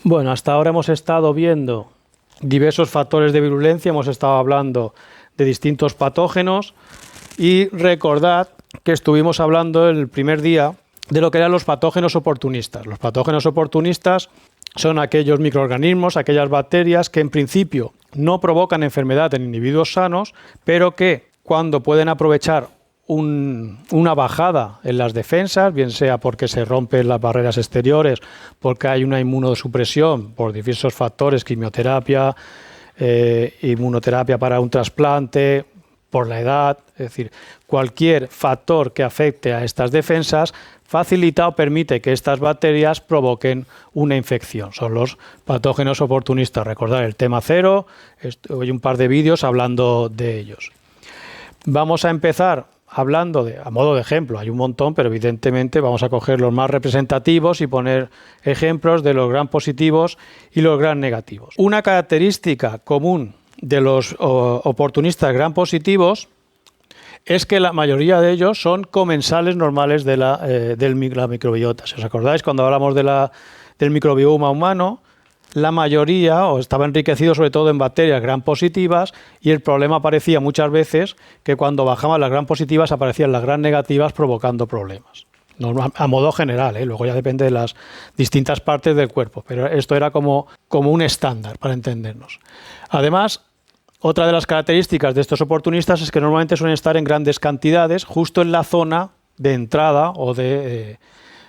Bueno, hasta ahora hemos estado viendo diversos factores de virulencia, hemos estado hablando de distintos patógenos y recordad que estuvimos hablando el primer día de lo que eran los patógenos oportunistas. Los patógenos oportunistas son aquellos microorganismos, aquellas bacterias que en principio no provocan enfermedad en individuos sanos, pero que cuando pueden aprovechar una bajada en las defensas, bien sea porque se rompen las barreras exteriores, porque hay una inmunosupresión por diversos factores, quimioterapia, inmunoterapia para un trasplante, por la edad, es decir, cualquier factor que afecte a estas defensas facilita o permite que estas bacterias provoquen una infección. Son los patógenos oportunistas. Recordad el tema cero, hay un par de vídeos hablando de ellos. Vamos a empezar hablando a modo de ejemplo, hay un montón, pero evidentemente vamos a coger los más representativos y poner ejemplos de los gram positivos y los gram negativos. Una característica común de los oportunistas gram positivos es que la mayoría de ellos son comensales normales de la microbiota. Si os acordáis, cuando hablamos del microbioma humano, la mayoría estaba enriquecido sobre todo en bacterias gram positivas y el problema aparecía muchas veces que cuando bajaban las gram positivas aparecían las gram negativas provocando problemas. A modo general, luego ya depende de las distintas partes del cuerpo, pero esto era como un estándar para entendernos. Además, otra de las características de estos oportunistas es que normalmente suelen estar en grandes cantidades justo en la zona de entrada o de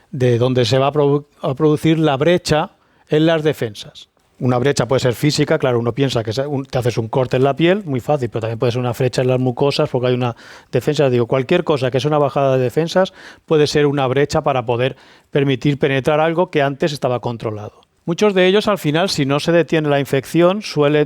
donde se va a producir la brecha en las defensas. Una brecha puede ser física, claro, uno piensa que te haces un corte en la piel, muy fácil, pero también puede ser una brecha en las mucosas porque hay una defensa. Digo, cualquier cosa que es una bajada de defensas puede ser una brecha para poder permitir penetrar algo que antes estaba controlado. Muchos de ellos, al final, si no se detiene la infección,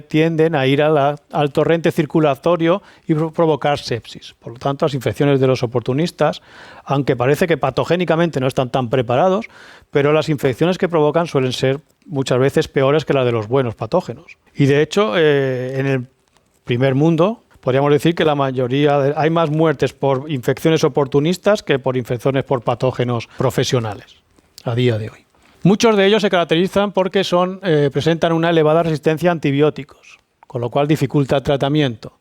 tienden a ir al torrente circulatorio y provocar sepsis. Por lo tanto, las infecciones de los oportunistas, aunque parece que patogénicamente no están tan preparados, pero las infecciones que provocan suelen ser muchas veces peores que las de los buenos patógenos. Y de hecho, en el primer mundo, podríamos decir que la mayoría hay más muertes por infecciones oportunistas que por infecciones por patógenos profesionales a día de hoy. Muchos de ellos se caracterizan porque presentan una elevada resistencia a antibióticos, con lo cual dificulta el tratamiento.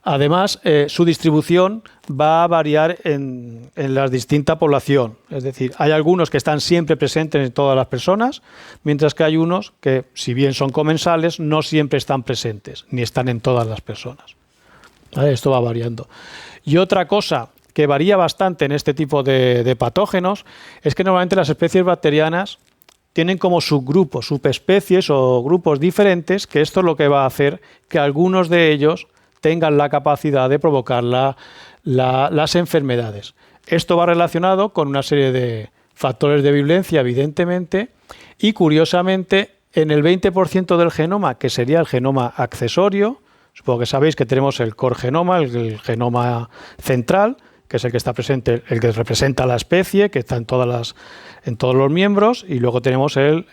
Además, su distribución va a variar en la distinta población. Es decir, hay algunos que están siempre presentes en todas las personas, mientras que hay unos que, si bien son comensales, no siempre están presentes, ni están en todas las personas. ¿Vale? Esto va variando. Y otra cosa que varía bastante en este tipo de patógenos es que normalmente las especies bacterianas tienen como subgrupos, subespecies o grupos diferentes, que esto es lo que va a hacer que algunos de ellos tengan la capacidad de provocar las enfermedades. Esto va relacionado con una serie de factores de virulencia, evidentemente, y curiosamente en el 20% del genoma, que sería el genoma accesorio, supongo que sabéis que tenemos el core genoma, el genoma central, que es el que está presente, el que representa la especie, que está en todos los miembros, y luego tenemos el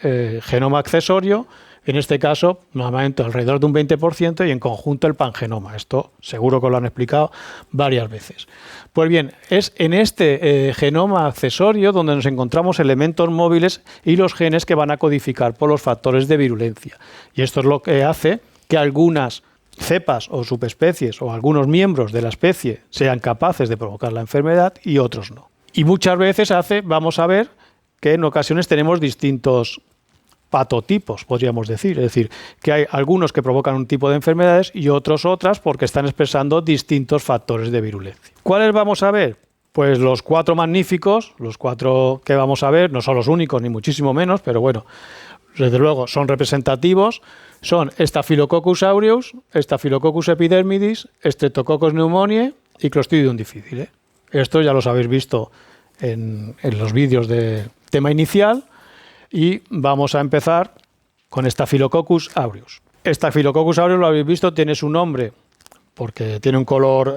genoma accesorio, en este caso, normalmente alrededor de un 20%, y en conjunto el pangenoma. Esto seguro que lo han explicado varias veces. Pues bien, es en este genoma accesorio donde nos encontramos elementos móviles y los genes que van a codificar por los factores de virulencia. Y esto es lo que hace que algunas cepas o subespecies o algunos miembros de la especie sean capaces de provocar la enfermedad y otros no. Y muchas veces vamos a ver que en ocasiones tenemos distintos patotipos, podríamos decir. Es decir, que hay algunos que provocan un tipo de enfermedades y otras porque están expresando distintos factores de virulencia. ¿Cuáles vamos a ver? Pues los 4 magníficos, los 4 que vamos a ver, no son los únicos ni muchísimo menos, pero bueno, desde luego son representativos. Son Staphylococcus aureus, Staphylococcus epidermidis, Streptococcus pneumoniae y Clostridium difficile. Esto ya los habéis visto en los vídeos de tema inicial y vamos a empezar con Staphylococcus aureus. Staphylococcus aureus, lo habéis visto, tiene su nombre porque tiene un color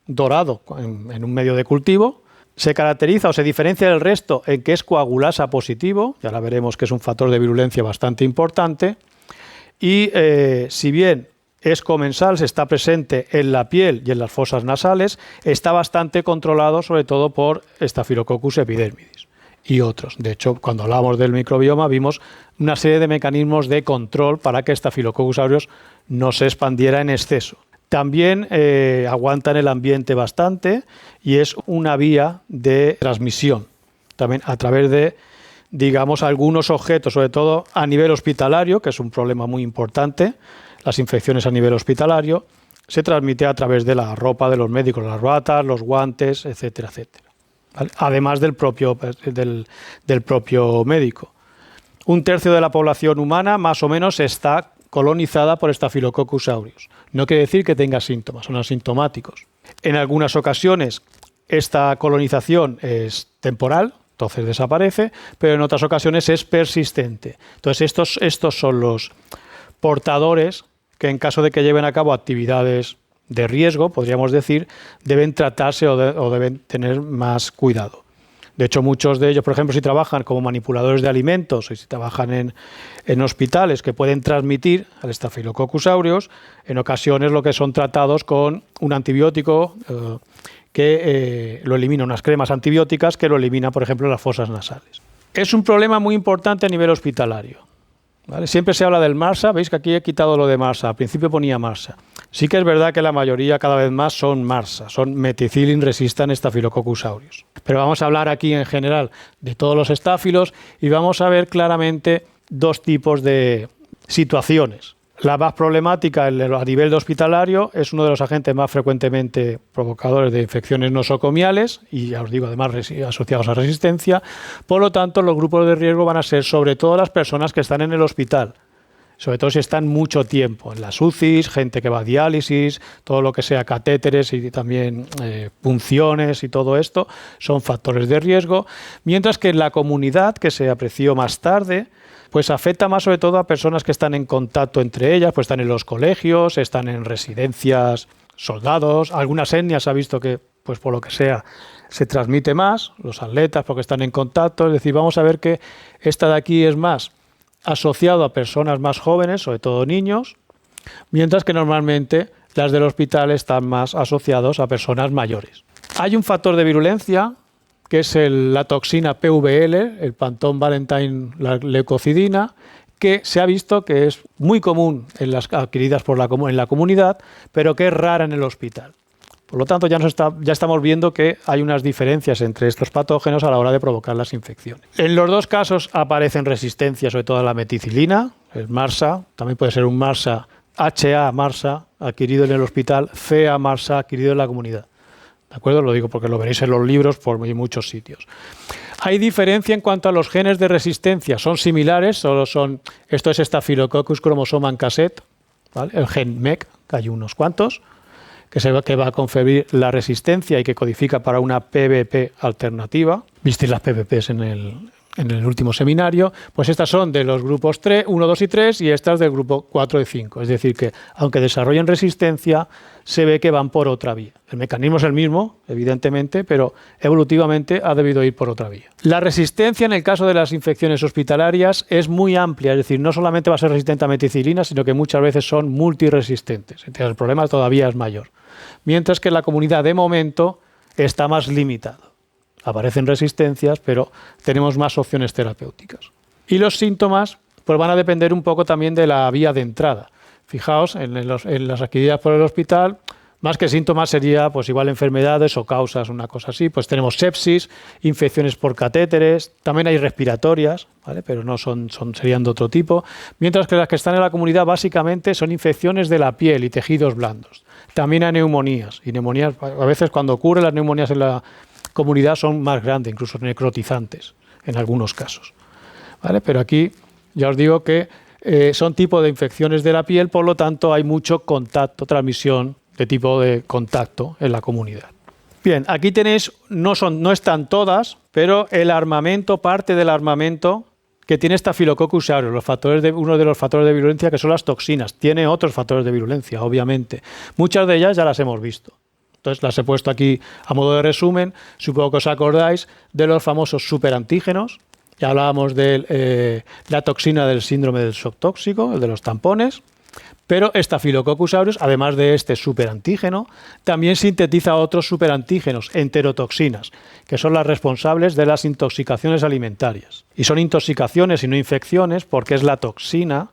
dorado en un medio de cultivo. Se caracteriza o se diferencia del resto en que es coagulasa positivo, ya la veremos que es un factor de virulencia bastante importante. Y si bien es comensal, se está presente en la piel y en las fosas nasales, está bastante controlado sobre todo por Staphylococcus epidermidis. y otros. De hecho, cuando hablábamos del microbioma vimos una serie de mecanismos de control para que Staphylococcus aureus no se expandiera en exceso. También aguanta en el ambiente bastante y es una vía de transmisión, también a través de, digamos, algunos objetos, sobre todo a nivel hospitalario, que es un problema muy importante. Las infecciones a nivel hospitalario se transmite a través de la ropa de los médicos, las batas, los guantes, etcétera, etcétera. ¿Vale? Además del propio médico. 1/3 de la población humana más o menos está colonizada por Staphylococcus aureus. No quiere decir que tenga síntomas, son asintomáticos. En algunas ocasiones esta colonización es temporal, entonces desaparece, pero en otras ocasiones es persistente. Entonces estos son los portadores que en caso de que lleven a cabo actividades de riesgo, podríamos decir, deben tratarse o deben tener más cuidado. De hecho, muchos de ellos, por ejemplo, si trabajan como manipuladores de alimentos y si trabajan en hospitales que pueden transmitir al Staphylococcus aureus, en ocasiones lo que son tratados con un antibiótico que lo elimina, unas cremas antibióticas que lo elimina, por ejemplo, las fosas nasales. Es un problema muy importante a nivel hospitalario. ¿Vale? Siempre se habla del MRSA, veis que aquí he quitado lo de MRSA, al principio ponía MRSA. Sí que es verdad que la mayoría cada vez más son MRSA, son Methicillin Resistant Staphylococcus aureus. Pero vamos a hablar aquí en general de todos los estáfilos y vamos a ver claramente dos tipos de situaciones. La más problemática a nivel de hospitalario es uno de los agentes más frecuentemente provocadores de infecciones nosocomiales y ya os digo además asociados a resistencia. Por lo tanto, los grupos de riesgo van a ser sobre todo las personas que están en el hospital, sobre todo si están mucho tiempo en las UCIs, gente que va a diálisis, todo lo que sea catéteres y también punciones y todo esto son factores de riesgo, mientras que en la comunidad, que se apreció más tarde, pues afecta más sobre todo a personas que están en contacto entre ellas, pues están en los colegios, están en residencias, soldados, algunas etnias se ha visto que, pues por lo que sea, se transmite más, los atletas porque están en contacto, es decir, vamos a ver que esta de aquí es más asociado a personas más jóvenes, sobre todo niños, mientras que normalmente las del hospital están más asociados a personas mayores. Hay un factor de virulencia que es la toxina PVL, el Pantone Valentine leucocidina, que se ha visto que es muy común en las adquiridas en la comunidad, pero que es rara en el hospital. Por lo tanto, ya estamos viendo que hay unas diferencias entre estos patógenos a la hora de provocar las infecciones. En los dos casos aparecen resistencias, sobre todo a la meticilina, el MRSA, también puede ser un MRSA, HA-MRSA adquirido en el hospital, CA-MRSA adquirido en la comunidad. ¿De acuerdo? Lo digo porque lo veréis en los libros por muchos sitios. Hay diferencia en cuanto a los genes de resistencia. Son similares, esto es Staphylococcus chromosoman cassette, ¿vale? El gen MEC, que hay unos cuantos, que va a conferir la resistencia y que codifica para una PVP alternativa. Visteis las PVPs en el último seminario, pues estas son de los grupos 1, 2 y 3 y estas del grupo 4 y 5. Es decir, que aunque desarrollen resistencia, se ve que van por otra vía. El mecanismo es el mismo, evidentemente, pero evolutivamente ha debido ir por otra vía. La resistencia en el caso de las infecciones hospitalarias es muy amplia, es decir, no solamente va a ser resistente a meticilina, sino que muchas veces son multiresistentes. Entonces el problema todavía es mayor. Mientras que en la comunidad de momento está más limitado. Aparecen resistencias, pero tenemos más opciones terapéuticas. Y los síntomas pues van a depender un poco también de la vía de entrada. Fijaos, en las adquiridas por el hospital, más que síntomas sería pues igual enfermedades o causas, una cosa así. Pues tenemos sepsis, infecciones por catéteres, también hay respiratorias, ¿vale? Pero no serían de otro tipo. Mientras que las que están en la comunidad básicamente son infecciones de la piel y tejidos blandos. También hay neumonías. Y neumonías, a veces cuando ocurren las neumonías en la comunidad son más grandes, incluso necrotizantes en algunos casos, ¿vale? Pero aquí ya os digo que son tipo de infecciones de la piel, por lo tanto hay mucho contacto, transmisión de tipo de contacto en la comunidad. Bien, aquí tenéis, no están todas, pero el armamento, parte del armamento que tiene Staphylococcus aureus, uno de los factores de virulencia que son las toxinas. Tiene otros factores de virulencia, obviamente. Muchas de ellas ya las hemos visto. Entonces las he puesto aquí a modo de resumen. Supongo que os acordáis de los famosos superantígenos. Ya hablábamos de la toxina del síndrome del shock tóxico, el de los tampones. Pero Staphylococcus aureus, además de este superantígeno, también sintetiza otros superantígenos, enterotoxinas, que son las responsables de las intoxicaciones alimentarias. Y son intoxicaciones y no infecciones porque es la toxina.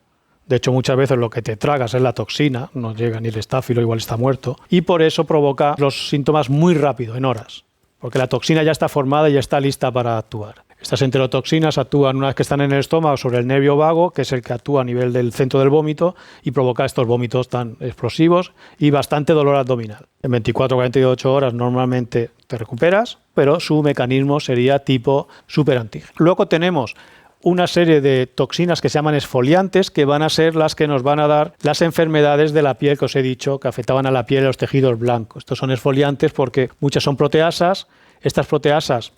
De hecho, muchas veces lo que te tragas es la toxina, no llega ni el estáfilo, igual está muerto, y por eso provoca los síntomas muy rápido, en horas, porque la toxina ya está formada y ya está lista para actuar. Estas enterotoxinas actúan una vez que están en el estómago sobre el nervio vago, que es el que actúa a nivel del centro del vómito y provoca estos vómitos tan explosivos y bastante dolor abdominal. En 24-48 horas normalmente te recuperas, pero su mecanismo sería tipo superantígeno. Luego tenemos una serie de toxinas que se llaman esfoliantes, que van a ser las que nos van a dar las enfermedades de la piel que os he dicho, que afectaban a la piel y a los tejidos blancos. Estos son esfoliantes porque muchas son proteasas. Estas proteasas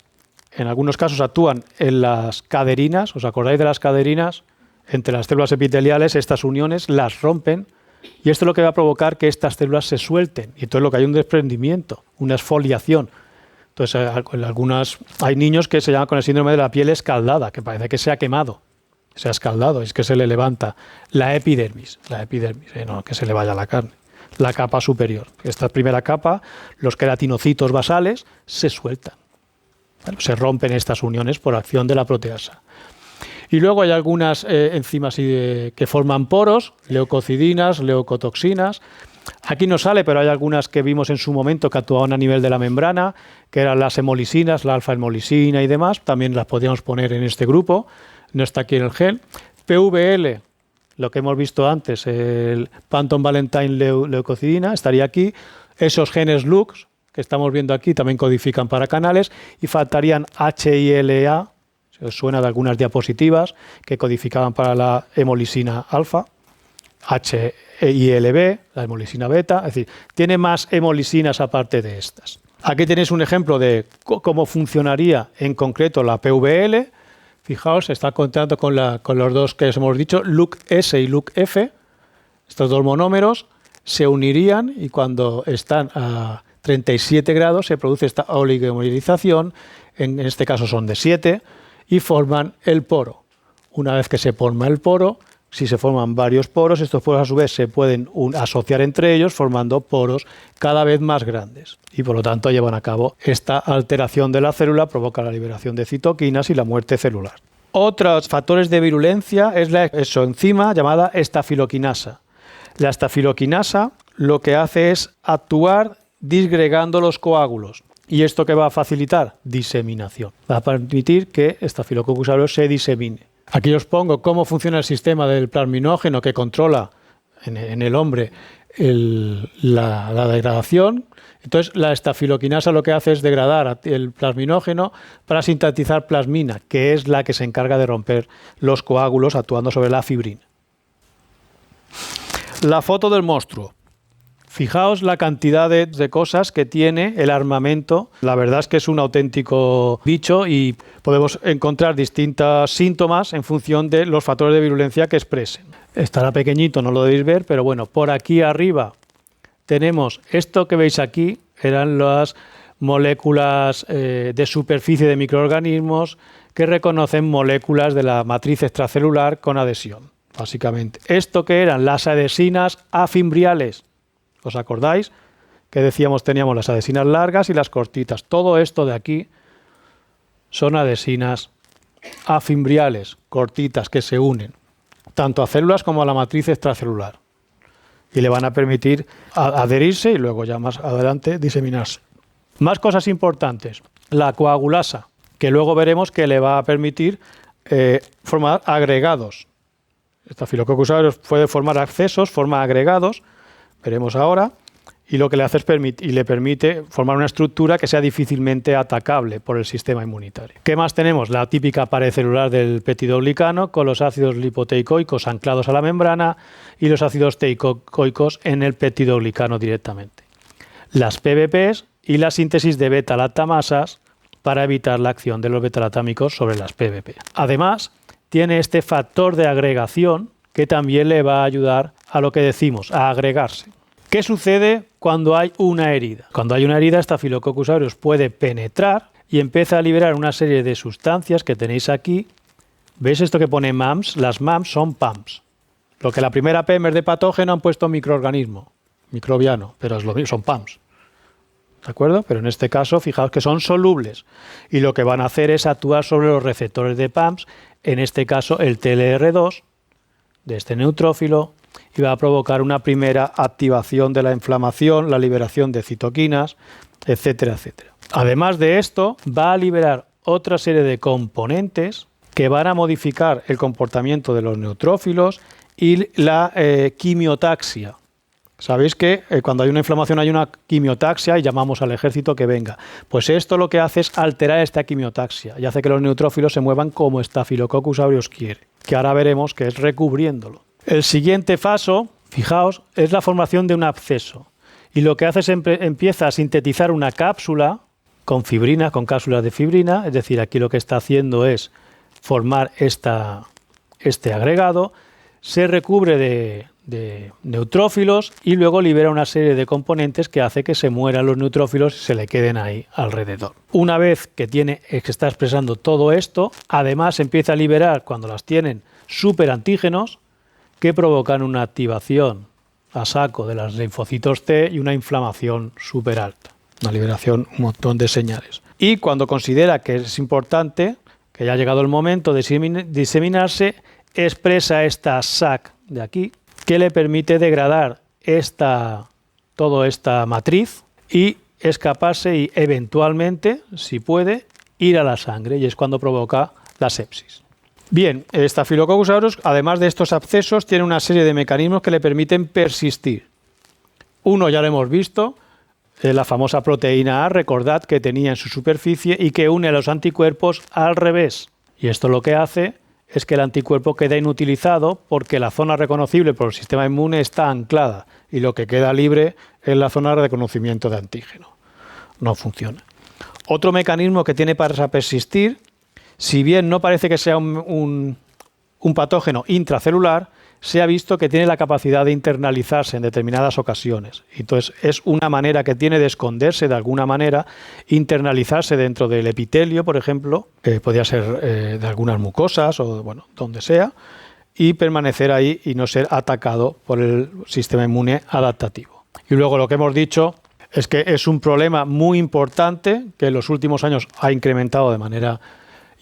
en algunos casos actúan en las caderinas. ¿Os acordáis de las caderinas? Entre las células epiteliales, estas uniones las rompen y esto es lo que va a provocar que estas células se suelten. Y entonces lo que hay un desprendimiento, una esfoliación. Entonces, hay niños que se llaman con el síndrome de la piel escaldada, que parece que se ha quemado, se ha escaldado, es que se le levanta la epidermis, no que se le vaya la carne, la capa superior. Esta primera capa, los queratinocitos basales, se sueltan. Bueno, se rompen estas uniones por acción de la proteasa. Y luego hay algunas enzimas que forman poros, leucocidinas, leucotoxinas. Aquí no sale, pero hay algunas que vimos en su momento que actuaban a nivel de la membrana, que eran las hemolisinas, la alfa-hemolisina y demás. También las podríamos poner en este grupo. No está aquí en el gen. PVL, lo que hemos visto antes, el Panton-Valentine leucocidina, estaría aquí. Esos genes LUX, que estamos viendo aquí, también codifican para canales. Y faltarían HILA, si os suena de algunas diapositivas, que codificaban para la hemolisina alfa. HILB, la hemolisina beta, es decir, tiene más hemolisinas aparte de estas. Aquí tenéis un ejemplo de cómo funcionaría en concreto la PVL. Fijaos, se está contando con los dos que hemos dicho, LUC-S y LUC-F. Estos dos monómeros se unirían y cuando están a 37 grados se produce esta oligomerización, en este caso son de 7, y forman el poro. Una vez que se forma el poro, si se forman varios poros, estos poros a su vez se pueden asociar entre ellos formando poros cada vez más grandes y por lo tanto llevan a cabo esta alteración de la célula, provoca la liberación de citoquinas y la muerte celular. Otros factores de virulencia es la exoenzima llamada estafiloquinasa. La estafiloquinasa lo que hace es actuar disgregando los coágulos. ¿Y esto qué va a facilitar? Diseminación. Va a permitir que Staphylococcus aureus se disemine. Aquí os pongo cómo funciona el sistema del plasminógeno que controla en el hombre la degradación. Entonces, la estafiloquinasa lo que hace es degradar el plasminógeno para sintetizar plasmina, que es la que se encarga de romper los coágulos actuando sobre la fibrina. La foto del monstruo. Fijaos la cantidad de cosas que tiene el armamento. La verdad es que es un auténtico bicho y podemos encontrar distintos síntomas en función de los factores de virulencia que expresen. Estará pequeñito, no lo debéis ver, pero bueno, por aquí arriba tenemos esto que veis aquí, eran las moléculas de superficie de microorganismos que reconocen moléculas de la matriz extracelular con adhesión, básicamente. Esto que eran las adhesinas afimbriales. ¿Os acordáis? Que decíamos teníamos las adhesinas largas y las cortitas. Todo esto de aquí son adhesinas afimbriales, cortitas, que se unen tanto a células como a la matriz extracelular. Y le van a permitir adherirse y luego ya más adelante diseminarse. Más cosas importantes. La coagulasa, que luego veremos que le va a permitir formar agregados. Staphylococcus aureus puede formar accesos, forma agregados. Veremos ahora, y lo que le hace es le permite formar una estructura que sea difícilmente atacable por el sistema inmunitario. ¿Qué más tenemos? La típica pared celular del peptidoglicano con los ácidos lipoteicoicos anclados a la membrana y los ácidos teicoicos en el peptidoglicano directamente. Las PBPs y la síntesis de beta-lactamasas para evitar la acción de los beta-lactámicos sobre las PBP. Además, tiene este factor de agregación que también le va a ayudar a lo que decimos, a agregarse. ¿Qué sucede cuando hay una herida? Cuando hay una herida, Staphylococcus aureus puede penetrar y empieza a liberar una serie de sustancias que tenéis aquí. ¿Veis esto que pone MAMS? Las MAMS son PAMS. Lo que la primera PEM es de patógeno, han puesto microorganismo, microbiano, pero es lo mismo, son PAMs. ¿De acuerdo? Pero en este caso, fijaos que son solubles. Y lo que van a hacer es actuar sobre los receptores de PAMs, en este caso el TLR2 de este neutrófilo, y va a provocar una primera activación de la inflamación, la liberación de citoquinas, etcétera, etcétera. Además de esto, va a liberar otra serie de componentes que van a modificar el comportamiento de los neutrófilos y la quimiotaxia. Sabéis que cuando hay una inflamación hay una quimiotaxia y llamamos al ejército que venga. Pues esto lo que hace es alterar esta quimiotaxia y hace que los neutrófilos se muevan como Staphylococcus aureus quiere, que ahora veremos que es recubriéndolo. El siguiente paso, fijaos, es la formación de un absceso. Y lo que hace es empieza a sintetizar una cápsula con fibrina, con cápsulas de fibrina, es decir, aquí lo que está haciendo es formar este agregado, se recubre de neutrófilos y luego libera una serie de componentes que hace que se mueran los neutrófilos y se le queden ahí alrededor. Una vez que está expresando todo esto, además empieza a liberar, cuando las tienen, superantígenos que provocan una activación a saco de los linfocitos T y una inflamación súper alta. Una liberación, un montón de señales. Y cuando considera que es importante, que ya ha llegado el momento de diseminarse, expresa esta SAC de aquí, que le permite degradar toda esta matriz y escaparse y eventualmente, si puede, ir a la sangre, y es cuando provoca la sepsis. Bien, el Staphylococcus aureus, además de estos abscesos, tiene una serie de mecanismos que le permiten persistir. Uno ya lo hemos visto, la famosa proteína A, recordad que tenía en su superficie y que une a los anticuerpos al revés. Y esto lo que hace es que el anticuerpo queda inutilizado porque la zona reconocible por el sistema inmune está anclada y lo que queda libre es la zona de reconocimiento de antígeno. No funciona. Otro mecanismo que tiene para persistir, si bien no parece que sea un patógeno intracelular, se ha visto que tiene la capacidad de internalizarse en determinadas ocasiones. Entonces es una manera que tiene de esconderse de alguna manera, internalizarse dentro del epitelio, por ejemplo, podría ser de algunas mucosas o bueno, donde sea, y permanecer ahí y no ser atacado por el sistema inmune adaptativo. Y luego lo que hemos dicho es que es un problema muy importante que en los últimos años ha incrementado de manera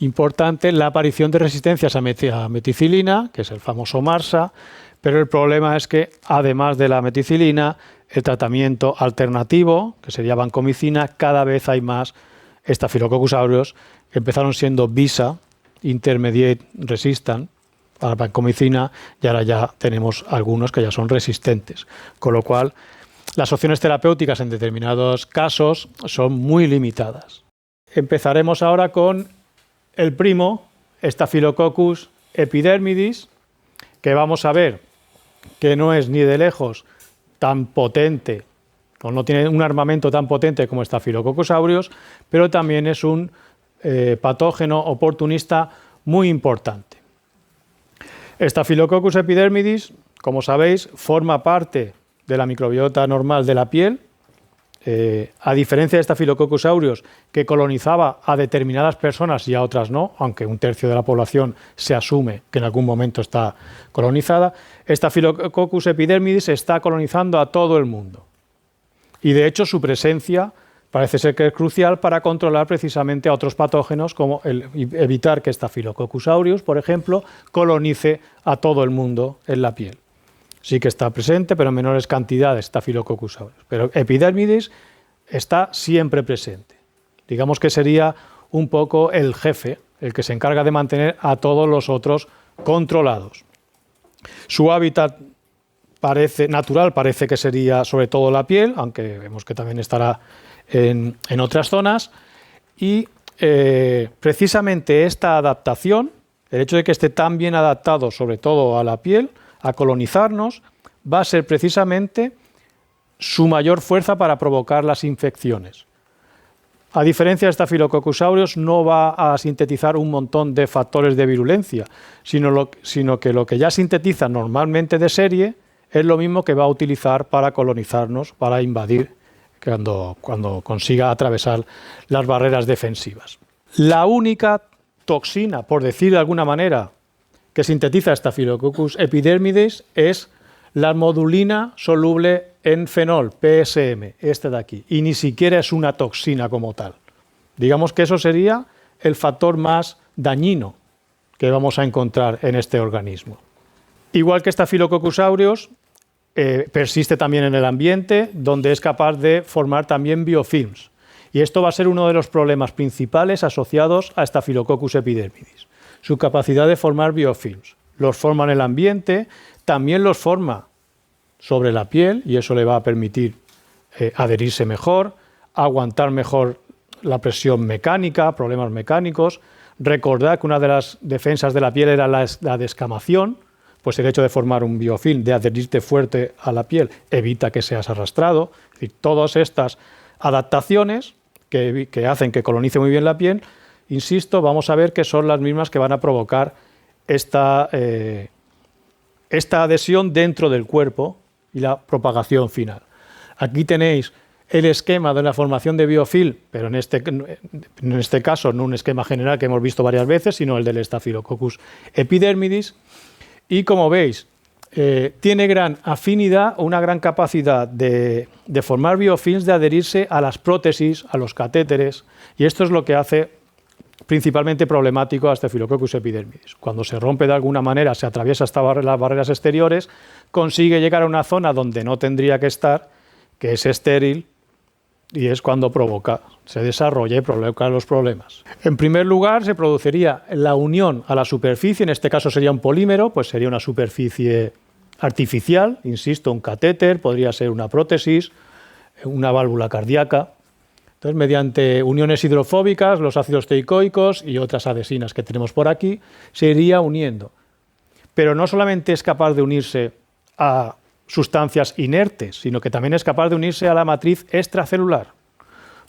importante la aparición de resistencias a meticilina, que es el famoso MARSA, pero el problema es que además de la meticilina, el tratamiento alternativo, que sería vancomicina, cada vez hay más Staphylococcus aureus, que empezaron siendo VISA, Intermediate Resistant, a la vancomicina, y ahora ya tenemos algunos que ya son resistentes, con lo cual las opciones terapéuticas en determinados casos son muy limitadas. Empezaremos ahora con el primo, Staphylococcus epidermidis, que vamos a ver que no es ni de lejos tan potente, o no tiene un armamento tan potente como Staphylococcus aureus, pero también es un patógeno oportunista muy importante. Staphylococcus epidermidis, como sabéis, forma parte de la microbiota normal de la piel. A diferencia de Staphylococcus aureus, que colonizaba a determinadas personas y a otras no, aunque un tercio de la población se asume que en algún momento está colonizada, Staphylococcus epidermidis está colonizando a todo el mundo. Y de hecho su presencia parece ser que es crucial para controlar precisamente a otros patógenos, como evitar que Staphylococcus aureus, por ejemplo, colonice a todo el mundo en la piel. Sí que está presente, pero en menores cantidades, Staphylococcus aureus. Pero epidermidis está siempre presente. Digamos que sería un poco el jefe, el que se encarga de mantener a todos los otros controlados. Su hábitat natural parece que sería sobre todo la piel, aunque vemos que también estará en otras zonas. Y precisamente esta adaptación, el hecho de que esté tan bien adaptado sobre todo a la piel, a colonizarnos, va a ser precisamente su mayor fuerza para provocar las infecciones. A diferencia de Staphylococcus aureus, no va a sintetizar un montón de factores de virulencia, sino que lo que ya sintetiza normalmente de serie es lo mismo que va a utilizar para colonizarnos, para invadir, cuando consiga atravesar las barreras defensivas. La única toxina, por decir de alguna manera, que sintetiza Staphylococcus epidermidis es la modulina soluble en fenol, PSM, este de aquí, y ni siquiera es una toxina como tal. Digamos que eso sería el factor más dañino que vamos a encontrar en este organismo. Igual que Staphylococcus aureus, persiste también en el ambiente, donde es capaz de formar también biofilms. Y esto va a ser uno de los problemas principales asociados a Staphylococcus epidermidis. Su capacidad de formar biofilms. Los forma en el ambiente, también los forma sobre la piel, y eso le va a permitir adherirse mejor, aguantar mejor la presión mecánica, problemas mecánicos. Recordad que una de las defensas de la piel era la descamación, pues el hecho de formar un biofilm, de adherirte fuerte a la piel, evita que seas arrastrado. Es decir, todas estas adaptaciones que hacen que colonice muy bien la piel, insisto, vamos a ver que son las mismas que van a provocar esta adhesión dentro del cuerpo y la propagación final. Aquí tenéis el esquema de la formación de biofilm, pero en este caso no un esquema general que hemos visto varias veces, sino el del Staphylococcus epidermidis. Y como veis, tiene gran afinidad o una gran capacidad de formar biofilms, de adherirse a las prótesis, a los catéteres, y esto es lo que hace principalmente problemático a Staphylococcus epidermidis. Cuando se rompe de alguna manera, se atraviesa las barreras exteriores, consigue llegar a una zona donde no tendría que estar, que es estéril, y es cuando se desarrolla y provoca los problemas. En primer lugar, se produciría la unión a la superficie, en este caso sería un polímero, pues sería una superficie artificial, insisto, un catéter, podría ser una prótesis, una válvula cardíaca. Entonces, mediante uniones hidrofóbicas, los ácidos teicoicos y otras adhesinas que tenemos por aquí, se iría uniendo. Pero no solamente es capaz de unirse a sustancias inertes, sino que también es capaz de unirse a la matriz extracelular.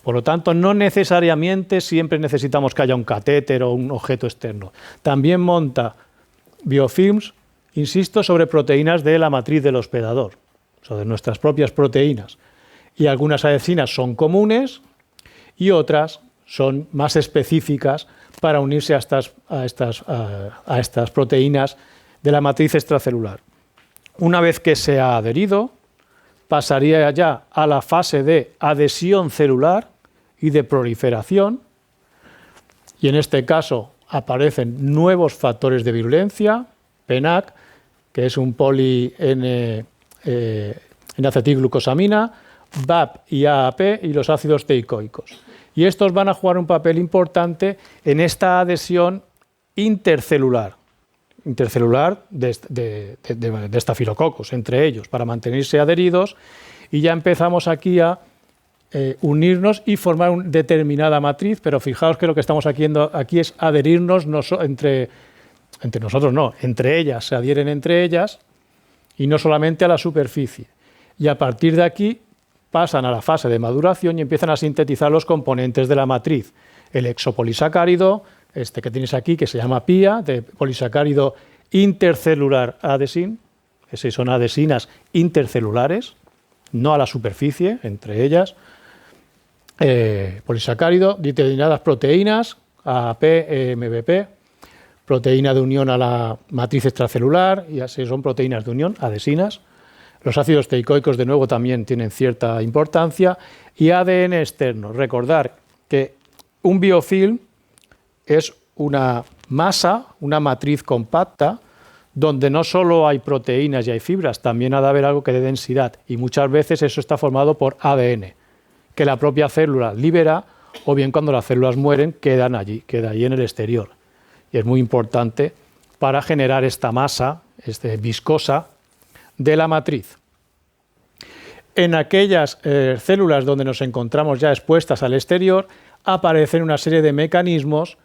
Por lo tanto, no necesariamente siempre necesitamos que haya un catéter o un objeto externo. También monta biofilms, insisto, sobre proteínas de la matriz del hospedador, sobre nuestras propias proteínas. Y algunas adhesinas son comunes y otras son más específicas para unirse a estas proteínas de la matriz extracelular. Una vez que se ha adherido, pasaría ya a la fase de adhesión celular y de proliferación, y en este caso aparecen nuevos factores de virulencia, PNAC, que es un N-acetilglucosamina, BAP y AAP y los ácidos teicoicos. Y estos van a jugar un papel importante en esta adhesión intercelular de estafilococos, entre ellos, para mantenerse adheridos, y ya empezamos aquí a unirnos y formar una determinada matriz, pero fijaos que lo que estamos haciendo aquí es adherirnos entre ellas, se adhieren entre ellas y no solamente a la superficie. Y a partir de aquí pasan a la fase de maduración y empiezan a sintetizar los componentes de la matriz. El exopolisacárido, este que tienes aquí, que se llama PIA, de polisacárido intercelular adesin, esas son adhesinas intercelulares, no a la superficie, entre ellas. Polisacárido, determinadas proteínas, AAP, MBP, proteína de unión a la matriz extracelular, y así son proteínas de unión, adhesinas. Los ácidos teicoicos, de nuevo, también tienen cierta importancia. Y ADN externo. Recordar que un biofilm es una masa, una matriz compacta, donde no solo hay proteínas y hay fibras, también ha de haber algo que dé densidad. Y muchas veces eso está formado por ADN, que la propia célula libera, o bien cuando las células mueren, queda ahí en el exterior. Y es muy importante para generar esta masa viscosa de la matriz. En aquellas células donde nos encontramos ya expuestas al exterior, aparecen una serie de mecanismos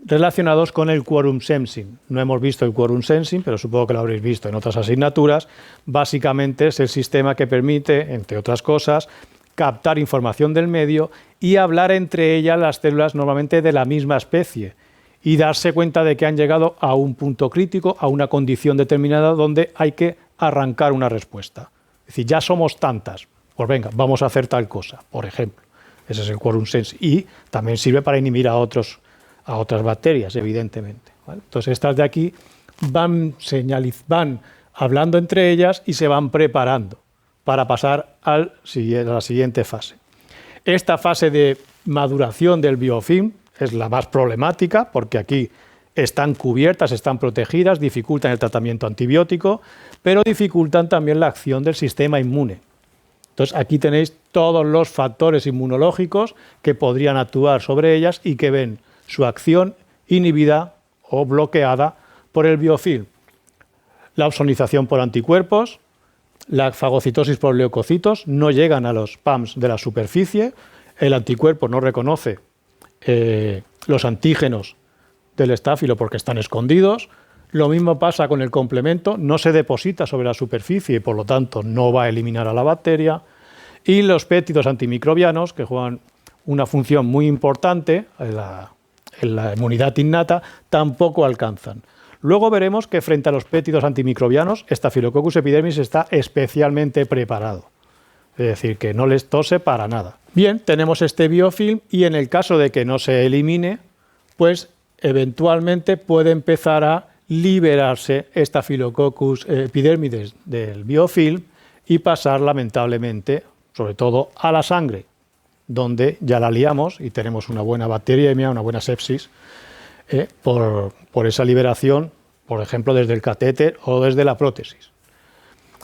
relacionados con el quorum sensing. No hemos visto el quorum sensing, pero supongo que lo habréis visto en otras asignaturas. Básicamente es el sistema que permite, entre otras cosas, captar información del medio y hablar entre ellas las células normalmente de la misma especie y darse cuenta de que han llegado a un punto crítico, a una condición determinada donde hay que arrancar una respuesta. Es decir, ya somos tantas, pues venga, vamos a hacer tal cosa, por ejemplo. Ese es el quorum sensing. Y también sirve para inhibir a otras bacterias, evidentemente, ¿vale? Entonces, estas de aquí van hablando entre ellas y se van preparando para pasar a la siguiente fase. Esta fase de maduración del biofilm es la más problemática porque aquí están cubiertas, están protegidas, dificultan el tratamiento antibiótico, pero dificultan también la acción del sistema inmune. Entonces aquí tenéis todos los factores inmunológicos que podrían actuar sobre ellas y que ven su acción inhibida o bloqueada por el biofilm. La opsonización por anticuerpos, la fagocitosis por leucocitos, no llegan a los PAMs de la superficie, el anticuerpo no reconoce los antígenos del estáfilo porque están escondidos. Lo mismo pasa con el complemento, no se deposita sobre la superficie y por lo tanto no va a eliminar a la bacteria. Y los péptidos antimicrobianos, que juegan una función muy importante en la inmunidad innata, tampoco alcanzan. Luego veremos que frente a los péptidos antimicrobianos, Staphylococcus epidermidis está especialmente preparado. Es decir, que no les tose para nada. Bien, tenemos este biofilm y en el caso de que no se elimine, pues eventualmente puede empezar a liberarse Staphylococcus epidermidis del biofilm y pasar lamentablemente, sobre todo, a la sangre, donde ya la liamos y tenemos una buena bacteriemia, una buena sepsis, por esa liberación, por ejemplo, desde el catéter o desde la prótesis.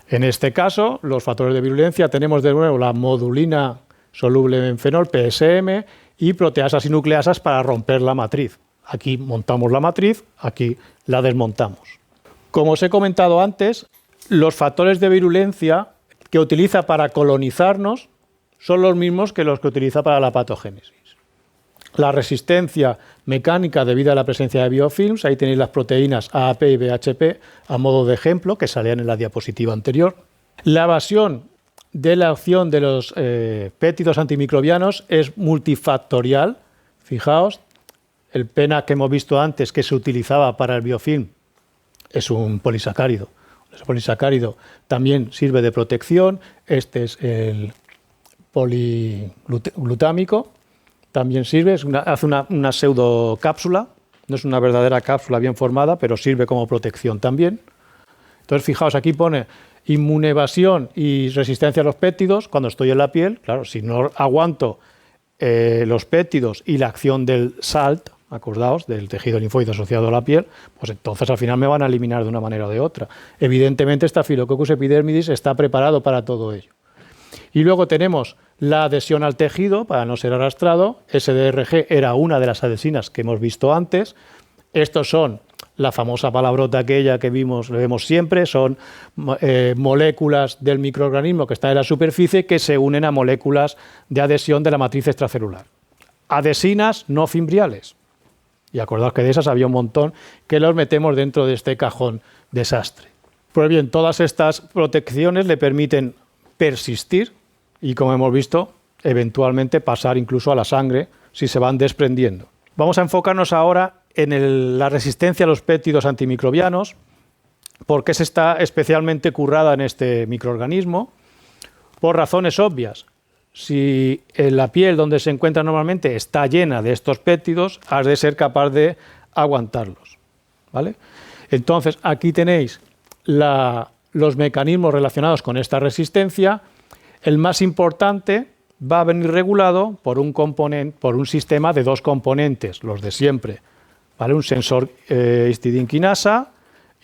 En este caso, los factores de virulencia tenemos de nuevo la modulina soluble en fenol, PSM, y proteasas y nucleasas para romper la matriz. Aquí montamos la matriz, aquí la desmontamos. Como os he comentado antes, los factores de virulencia que utiliza para colonizarnos son los mismos que los que utiliza para la patogénesis. La resistencia mecánica debido a la presencia de biofilms, ahí tenéis las proteínas AAP y BHP a modo de ejemplo que salían en la diapositiva anterior. La evasión de la acción de los péptidos antimicrobianos es multifactorial. Fijaos, el PENA que hemos visto antes que se utilizaba para el biofilm es un polisacárido. El polisacárido también sirve de protección. Este es el poliglutámico. También sirve, hace una pseudocápsula, no es una verdadera cápsula bien formada, pero sirve como protección también. Entonces, fijaos, aquí pone inmunevasión y resistencia a los péptidos cuando estoy en la piel. Claro, si no aguanto los péptidos y la acción del SALT, acordaos, del tejido linfóide asociado a la piel, pues entonces al final me van a eliminar de una manera o de otra. Evidentemente, Staphylococcus epidermidis está preparado para todo ello. Y luego tenemos la adhesión al tejido para no ser arrastrado. SDRG era una de las adhesinas que hemos visto antes. Estos son la famosa palabrota aquella que vemos siempre, son moléculas del microorganismo que están en la superficie que se unen a moléculas de adhesión de la matriz extracelular. Adhesinas no fimbriales. Y acordaos que de esas había un montón que los metemos dentro de este cajón desastre. Pues bien, todas estas protecciones le permiten persistir y, como hemos visto, eventualmente pasar incluso a la sangre si se van desprendiendo. Vamos a enfocarnos ahora en la resistencia a los péptidos antimicrobianos, porque se está especialmente currada en este microorganismo, por razones obvias. Si en la piel donde se encuentra normalmente está llena de estos péptidos, has de ser capaz de aguantarlos, ¿vale? Entonces, aquí tenéis los mecanismos relacionados con esta resistencia. El más importante va a venir regulado por un sistema de dos componentes, los de siempre, ¿vale? Un sensor histidinquinasa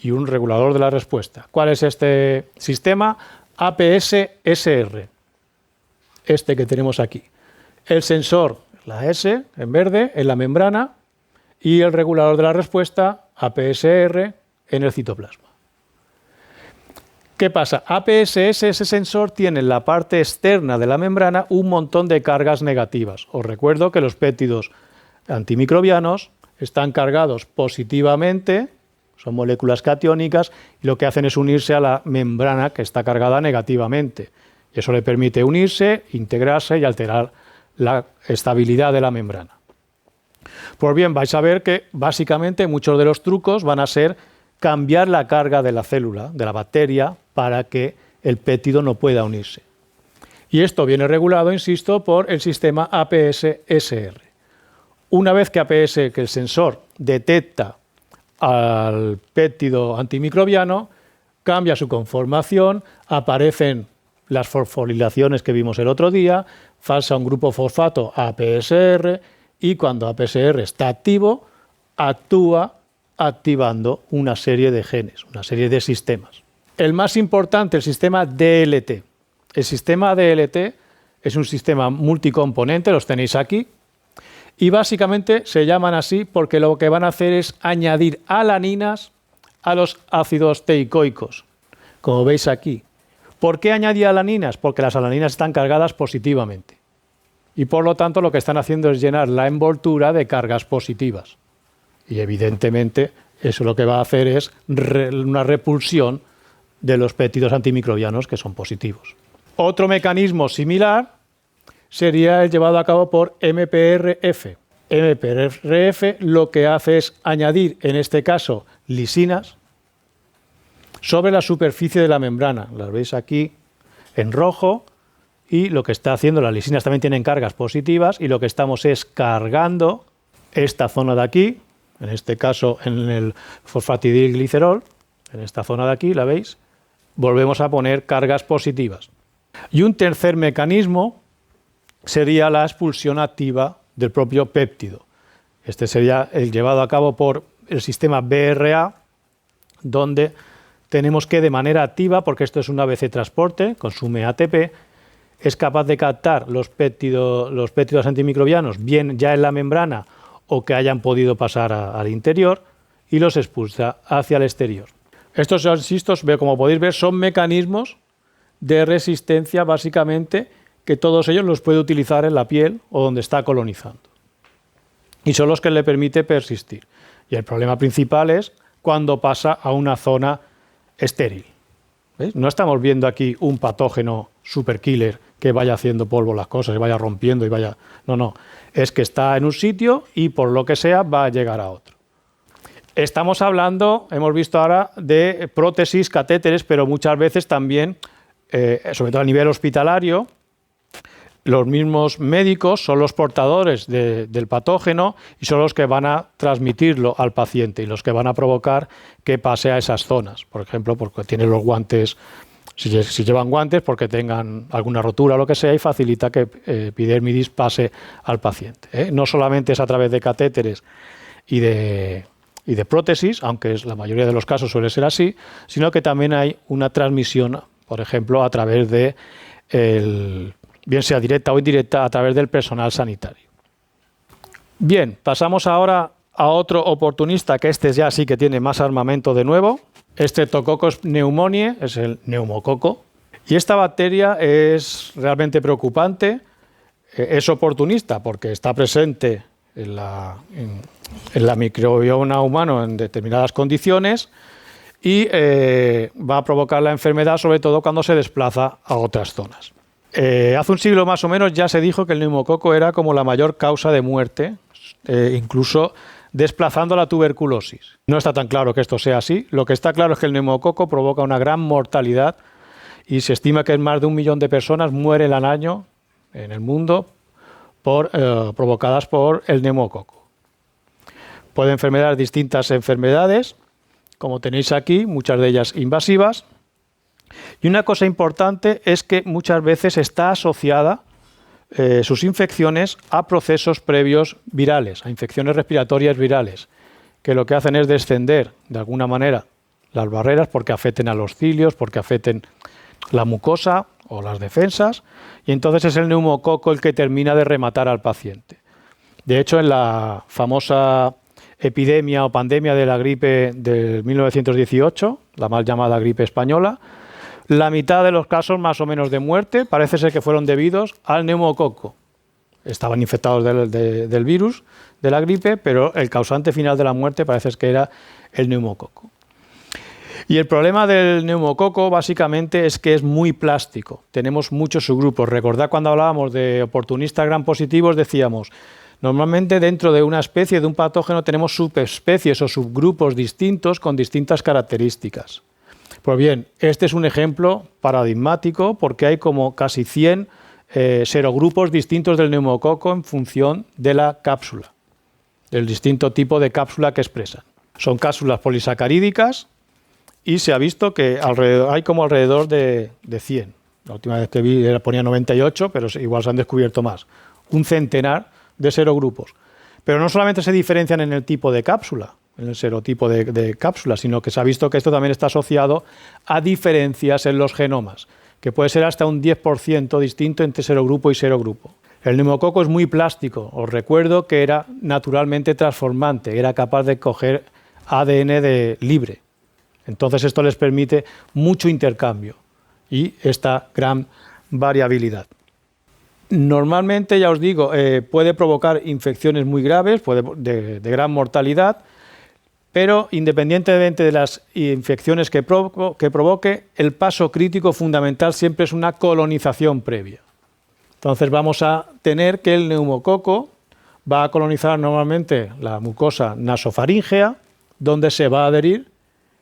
y un regulador de la respuesta. ¿Cuál es este sistema? APS-SR, este que tenemos aquí. El sensor, la S en verde, en la membrana, y el regulador de la respuesta, APSR, en el citoplasma. ¿Qué pasa? APSS, ese sensor, tiene en la parte externa de la membrana un montón de cargas negativas. Os recuerdo que los péptidos antimicrobianos están cargados positivamente, son moléculas catiónicas, y lo que hacen es unirse a la membrana que está cargada negativamente. Y eso le permite unirse, integrarse y alterar la estabilidad de la membrana. Pues bien, vais a ver que básicamente muchos de los trucos van a ser cambiar la carga de la célula, de la bacteria, para que el péptido no pueda unirse. Y esto viene regulado, insisto, por el sistema APS-SR. Una vez que el sensor detecta al péptido antimicrobiano, cambia su conformación, aparecen las fosforilaciones que vimos el otro día, pasa un grupo fosfato a APSR y cuando APSR está activo, actúa activando una serie de genes, una serie de sistemas. El más importante, el sistema DLT. El sistema DLT es un sistema multicomponente, los tenéis aquí, y básicamente se llaman así porque lo que van a hacer es añadir alaninas a los ácidos teicoicos, como veis aquí. ¿Por qué añadir alaninas? Porque las alaninas están cargadas positivamente y por lo tanto lo que están haciendo es llenar la envoltura de cargas positivas y evidentemente eso lo que va a hacer es una repulsión de los péptidos antimicrobianos que son positivos. Otro mecanismo similar sería el llevado a cabo por MPRF. MPRF lo que hace es añadir, en este caso, lisinas sobre la superficie de la membrana. Las veis aquí en rojo y lo que está haciendo, las lisinas también tienen cargas positivas y lo que estamos es cargando esta zona de aquí, en este caso en el fosfatidilglicerol, en esta zona de aquí, ¿la veis? Volvemos a poner cargas positivas. Y un tercer mecanismo sería la expulsión activa del propio péptido. Este sería el llevado a cabo por el sistema BRA, donde tenemos que de manera activa, porque esto es un ABC transporte, consume ATP, es capaz de captar los péptidos antimicrobianos bien ya en la membrana o que hayan podido pasar al interior y los expulsa hacia el exterior. Estos, insisto, como podéis ver, son mecanismos de resistencia básicamente que todos ellos los puede utilizar en la piel o donde está colonizando. Y son los que le permite persistir. Y el problema principal es cuando pasa a una zona estéril. ¿Veis? No estamos viendo aquí un patógeno superkiller que vaya haciendo polvo las cosas, que vaya rompiendo y vaya... No. Es que está en un sitio y por lo que sea va a llegar a otro. Estamos hablando, hemos visto ahora, de prótesis, catéteres, pero muchas veces también, sobre todo a nivel hospitalario, los mismos médicos son los portadores del patógeno y son los que van a transmitirlo al paciente y los que van a provocar que pase a esas zonas. Por ejemplo, porque tienen los guantes, si llevan guantes, porque tengan alguna rotura o lo que sea y facilita que epidermidis pase al paciente. No solamente es a través de catéteres y de prótesis, aunque la mayoría de los casos suele ser así, sino que también hay una transmisión, por ejemplo, a través de bien sea directa o indirecta, a través del personal sanitario. Bien, pasamos ahora a otro oportunista, que este ya sí que tiene más armamento de nuevo. Streptococcus pneumoniae es el neumococo. Y esta bacteria es realmente preocupante, es oportunista porque está presente en la microbioma humana en determinadas condiciones y va a provocar la enfermedad sobre todo cuando se desplaza a otras zonas. Hace un siglo más o menos ya se dijo que el neumococo era como la mayor causa de muerte, incluso desplazando la tuberculosis. No está tan claro que esto sea así. Lo que está claro es que el neumococo provoca una gran mortalidad y se estima que más de 1 millón de personas mueren al año en el mundo provocadas por el neumococo. Pueden enfermar distintas enfermedades, como tenéis aquí, muchas de ellas invasivas. Y una cosa importante es que muchas veces está asociada sus infecciones a procesos previos virales, a infecciones respiratorias virales, que lo que hacen es descender de alguna manera las barreras porque afecten a los cilios, porque afecten la mucosa o las defensas, y entonces es el neumococo el que termina de rematar al paciente. De hecho, en la famosa epidemia o pandemia de la gripe de 1918, la mal llamada gripe española, la mitad de los casos más o menos de muerte parece ser que fueron debidos al neumococo. Estaban infectados del virus, de la gripe, pero el causante final de la muerte parece que era el neumococo. Y el problema del neumococo básicamente es que es muy plástico. Tenemos muchos subgrupos. Recordad cuando hablábamos de oportunistas gram positivos, decíamos, normalmente dentro de una especie, de un patógeno, tenemos subespecies o subgrupos distintos con distintas características. Pues bien, este es un ejemplo paradigmático porque hay como casi 100 serogrupos distintos del neumococo en función de la cápsula, del distinto tipo de cápsula que expresan. Son cápsulas polisacarídicas y se ha visto que hay como alrededor de 100. La última vez que vi ponía 98, pero igual se han descubierto más. Un centenar de serogrupos. Pero no solamente se diferencian en el tipo de cápsula, en el serotipo de cápsula, sino que se ha visto que esto también está asociado a diferencias en los genomas, que puede ser hasta un 10% distinto entre serogrupo y serogrupo. El neumococo es muy plástico. Os recuerdo que era naturalmente transformante, era capaz de coger ADN libre. Entonces esto les permite mucho intercambio y esta gran variabilidad. Normalmente, ya os digo, puede provocar infecciones muy graves, de gran mortalidad, pero independientemente de las infecciones que provoque, el paso crítico fundamental siempre es una colonización previa. Entonces vamos a tener que el neumococo va a colonizar normalmente la mucosa nasofaríngea, donde se va a adherir,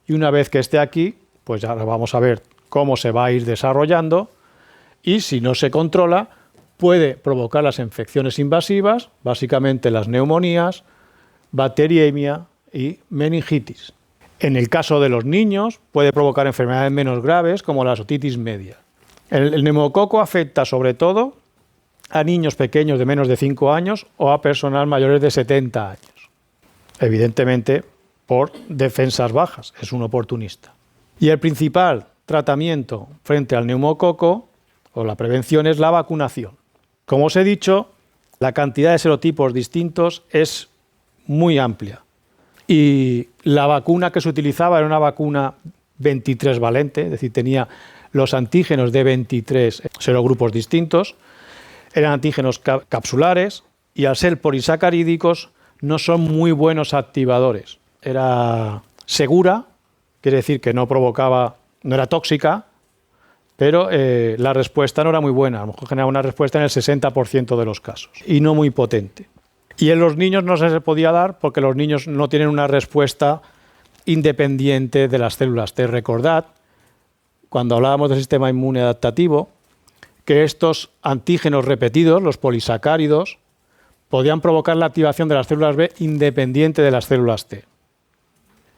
y una vez que esté aquí, pues ya vamos a ver cómo se va a ir desarrollando, y si no se controla, puede provocar las infecciones invasivas, básicamente las neumonías, bacteriemia y meningitis. En el caso de los niños, puede provocar enfermedades menos graves, como la otitis media. El neumococo afecta sobre todo a niños pequeños de menos de 5 años o a personas mayores de 70 años. Evidentemente, por defensas bajas, es un oportunista. Y el principal tratamiento frente al neumococo, o la prevención, es la vacunación. Como os he dicho, la cantidad de serotipos distintos es muy amplia. Y la vacuna que se utilizaba era una vacuna 23 valente, es decir, tenía los antígenos de 23 serogrupos distintos. Eran antígenos capsulares y al ser polisacarídicos no son muy buenos activadores. Era segura, quiere decir que no era tóxica, pero la respuesta no era muy buena. A lo mejor generaba una respuesta en el 60% de los casos y no muy potente. Y en los niños no se podía dar porque los niños no tienen una respuesta independiente de las células T. Recordad, cuando hablábamos del sistema inmune adaptativo, que estos antígenos repetidos, los polisacáridos, podían provocar la activación de las células B independiente de las células T.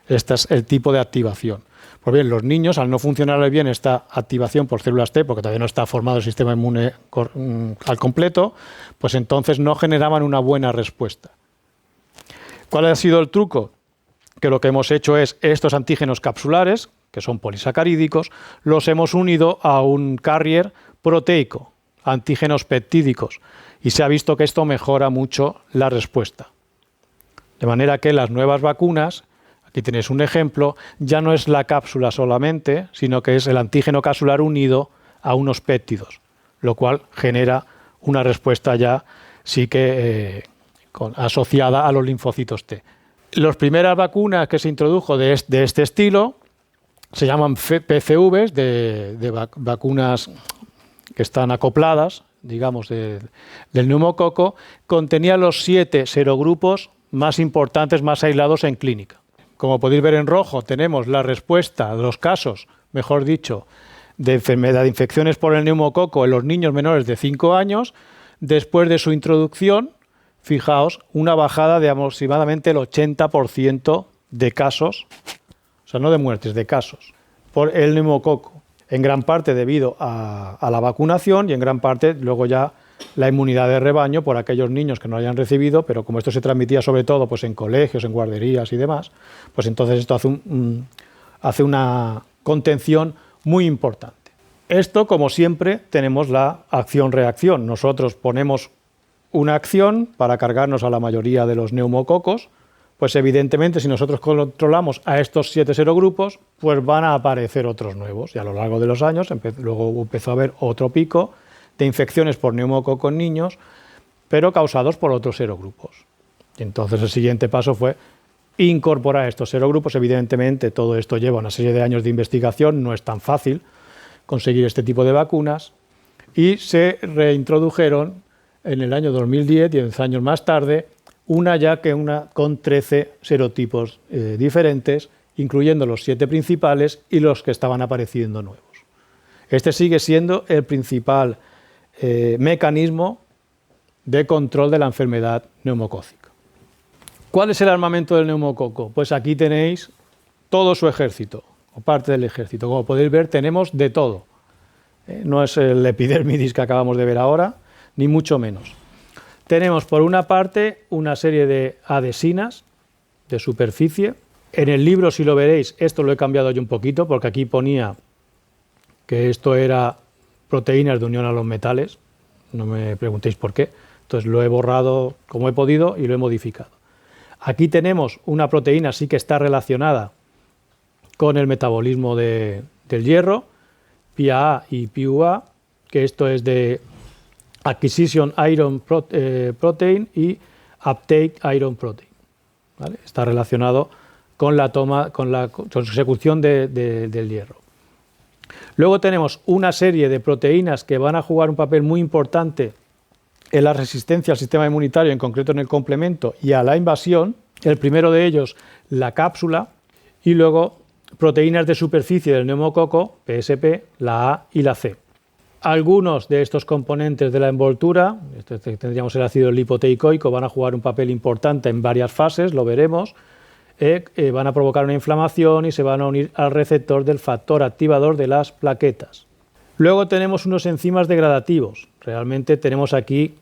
Este es el tipo de activación. Pues bien, los niños, al no funcionar bien esta activación por células T, porque todavía no está formado el sistema inmune al completo, pues entonces no generaban una buena respuesta. ¿Cuál ha sido el truco? Que lo que hemos hecho es estos antígenos capsulares, que son polisacarídicos, los hemos unido a un carrier proteico, antígenos peptídicos, y se ha visto que esto mejora mucho la respuesta. De manera que las nuevas vacunas, aquí tenéis un ejemplo, ya no es la cápsula solamente, sino que es el antígeno capsular unido a unos péptidos, lo cual genera una respuesta ya sí que asociada a los linfocitos T. Las primeras vacunas que se introdujo de este estilo se llaman PCVs, de vacunas que están acopladas, digamos, del neumococo, contenían los 7 serogrupos más importantes, más aislados en clínica. Como podéis ver en rojo, tenemos la respuesta de los casos, mejor dicho, de enfermedad de infecciones por el neumococo en los niños menores de 5 años, después de su introducción. Fijaos, una bajada de aproximadamente el 80% de casos, o sea, no de muertes, de casos, por el neumococo, en gran parte debido a la vacunación y en gran parte luego ya la inmunidad de rebaño por aquellos niños que no hayan recibido, pero como esto se transmitía sobre todo pues en colegios, en guarderías y demás, pues entonces esto hace una contención muy importante. Esto, como siempre, tenemos la acción-reacción. Nosotros ponemos una acción para cargarnos a la mayoría de los neumococos, pues evidentemente si nosotros controlamos a estos 7 serogrupos, pues van a aparecer otros nuevos. Y a lo largo de los años luego empezó a haber otro pico de infecciones por neumococo en niños, pero causados por otros serogrupos. Y entonces el siguiente paso fue incorporar estos serogrupos. Evidentemente todo esto lleva una serie de años de investigación, no es tan fácil conseguir este tipo de vacunas, y se reintrodujeron en el año 2010, 10 años más tarde, una con 13 serotipos diferentes, incluyendo los 7 principales y los que estaban apareciendo nuevos. Este sigue siendo el principal mecanismo de control de la enfermedad neumocócica. ¿Cuál es el armamento del neumococo? Pues aquí tenéis todo su ejército, o parte del ejército. Como podéis ver, tenemos de todo. No es el epidermidis que acabamos de ver ahora, ni mucho menos. Tenemos por una parte una serie de adhesinas de superficie. En el libro, si lo veréis, esto lo he cambiado yo un poquito, porque aquí ponía que esto era proteínas de unión a los metales. No me preguntéis por qué. Entonces lo he borrado como he podido y lo he modificado. Aquí tenemos una proteína sí que está relacionada con el metabolismo del hierro, PIA y PIUA, que esto es de Acquisition Iron Protein y Uptake Iron Protein. ¿Vale? Está relacionado con la toma, con la consecución del hierro. Luego tenemos una serie de proteínas que van a jugar un papel muy importante en la resistencia al sistema inmunitario, en concreto en el complemento y a la invasión. El primero de ellos, la cápsula, y luego proteínas de superficie del neumococo, PSP, la A y la C. Algunos de estos componentes de la envoltura, tendríamos el ácido lipoteicoico, van a jugar un papel importante en varias fases, lo veremos, van a provocar una inflamación y se van a unir al receptor del factor activador de las plaquetas. Luego tenemos unos enzimas degradativos. Realmente tenemos aquí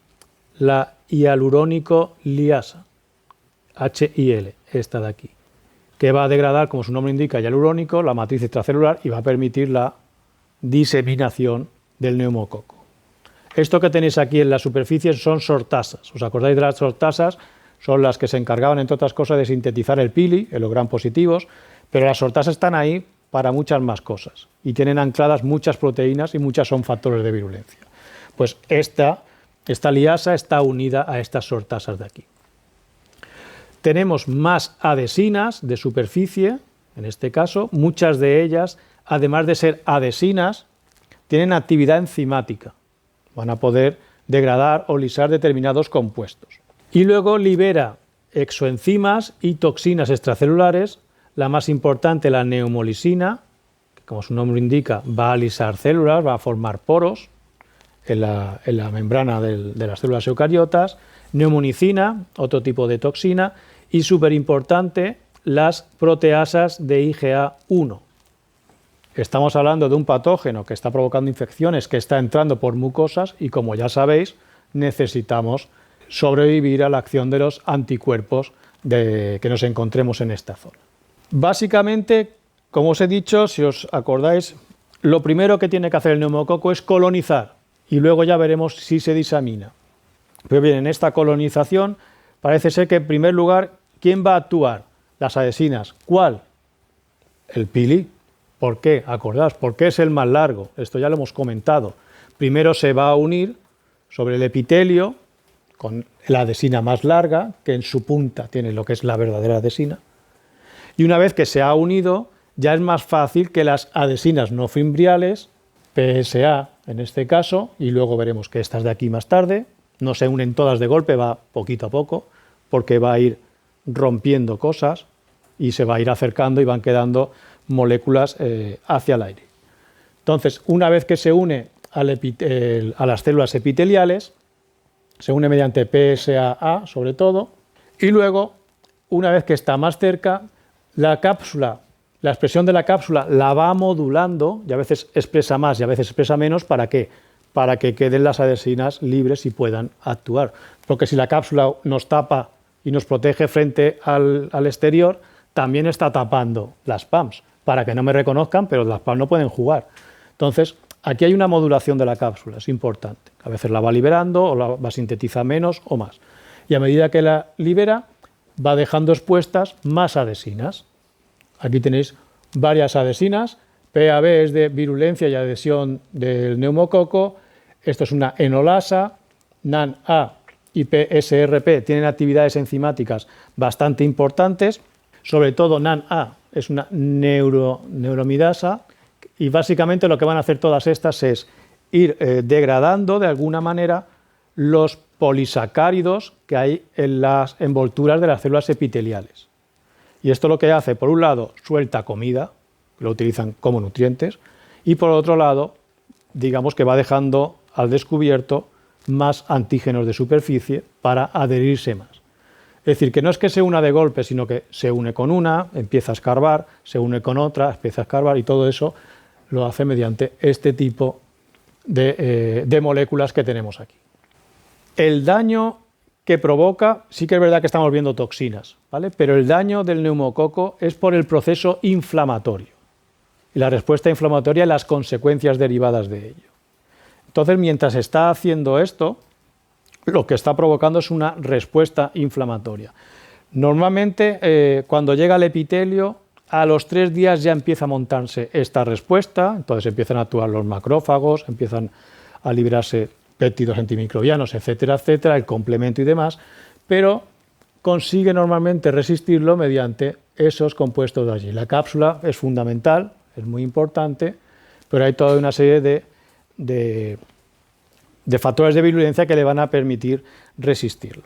la hialurónico liasa, HIL, esta de aquí, que va a degradar, como su nombre indica, hialurónico, la matriz extracelular y va a permitir la diseminación del neumococo. Esto que tenéis aquí en la superficie son sortasas. ¿Os acordáis de las sortasas? Son las que se encargaban, entre otras cosas, de sintetizar el pili, el gram positivos, pero las sortasas están ahí para muchas más cosas y tienen ancladas muchas proteínas y muchas son factores de virulencia. Pues esta liasa está unida a estas sortasas de aquí. Tenemos más adhesinas de superficie, en este caso, muchas de ellas, además de ser adhesinas, tienen actividad enzimática, van a poder degradar o lisar determinados compuestos. Y luego libera exoenzimas y toxinas extracelulares, la más importante, la neumolisina, que como su nombre indica, va a lisar células, va a formar poros en la membrana de las células eucariotas, neumonicina, otro tipo de toxina, y súper importante, las proteasas de IgA1. Estamos hablando de un patógeno que está provocando infecciones, que está entrando por mucosas y, como ya sabéis, necesitamos sobrevivir a la acción de los anticuerpos que nos encontremos en esta zona. Básicamente, como os he dicho, si os acordáis, lo primero que tiene que hacer el neumococo es colonizar y luego ya veremos si se disamina. Pero bien, en esta colonización parece ser que en primer lugar, ¿quién va a actuar? Las adhesinas. ¿Cuál? El pili. ¿Por qué? Acordaos, porque es el más largo. Esto ya lo hemos comentado. Primero se va a unir sobre el epitelio con la adhesina más larga, que en su punta tiene lo que es la verdadera adhesina. Y una vez que se ha unido, ya es más fácil que las adhesinas no fimbriales, PSA en este caso, y luego veremos que estas de aquí más tarde, no se unen todas de golpe, va poquito a poco, porque va a ir rompiendo cosas y se va a ir acercando y van quedando moléculas hacia el aire. Entonces, una vez que se une a las células epiteliales, se une mediante PSA sobre todo, y luego, una vez que está más cerca, la cápsula, la expresión de la cápsula la va modulando, y a veces expresa más y a veces expresa menos, ¿para qué? Para que queden las adhesinas libres y puedan actuar. Porque si la cápsula nos tapa y nos protege frente al exterior, también está tapando las PAMs, para que no me reconozcan, pero las PAMs no pueden jugar. Entonces, aquí hay una modulación de la cápsula, es importante. A veces la va liberando o la va a sintetizar menos o más. Y a medida que la libera, va dejando expuestas más adhesinas. Aquí tenéis varias adhesinas. PAB es de virulencia y adhesión del neumococo. Esto es una enolasa. NAN-A y PSRP tienen actividades enzimáticas bastante importantes. Sobre todo NAN-A es una neuromidasa. Y básicamente lo que van a hacer todas estas es ir degradando de alguna manera los polisacáridos que hay en las envolturas de las células epiteliales. Y esto lo que hace, por un lado, suelta comida, lo utilizan como nutrientes, y por otro lado, digamos que va dejando al descubierto más antígenos de superficie para adherirse más. Es decir, que no es que se una de golpe, sino que se une con una, empieza a escarbar, se une con otra, empieza a escarbar, y todo eso lo hace mediante este tipo de moléculas que tenemos aquí. El daño que provoca, sí que es verdad que estamos viendo toxinas, ¿vale? Pero el daño del neumococo es por el proceso inflamatorio y la respuesta inflamatoria y las consecuencias derivadas de ello. Entonces, mientras está haciendo esto, lo que está provocando es una respuesta inflamatoria. Normalmente, cuando llega al epitelio, a los 3 días ya empieza a montarse esta respuesta, entonces empiezan a actuar los macrófagos, empiezan a liberarse péptidos antimicrobianos, etcétera, etcétera, el complemento y demás, pero consigue normalmente resistirlo mediante esos compuestos de allí. La cápsula es fundamental, es muy importante, pero hay toda una serie de factores de virulencia que le van a permitir resistirlo.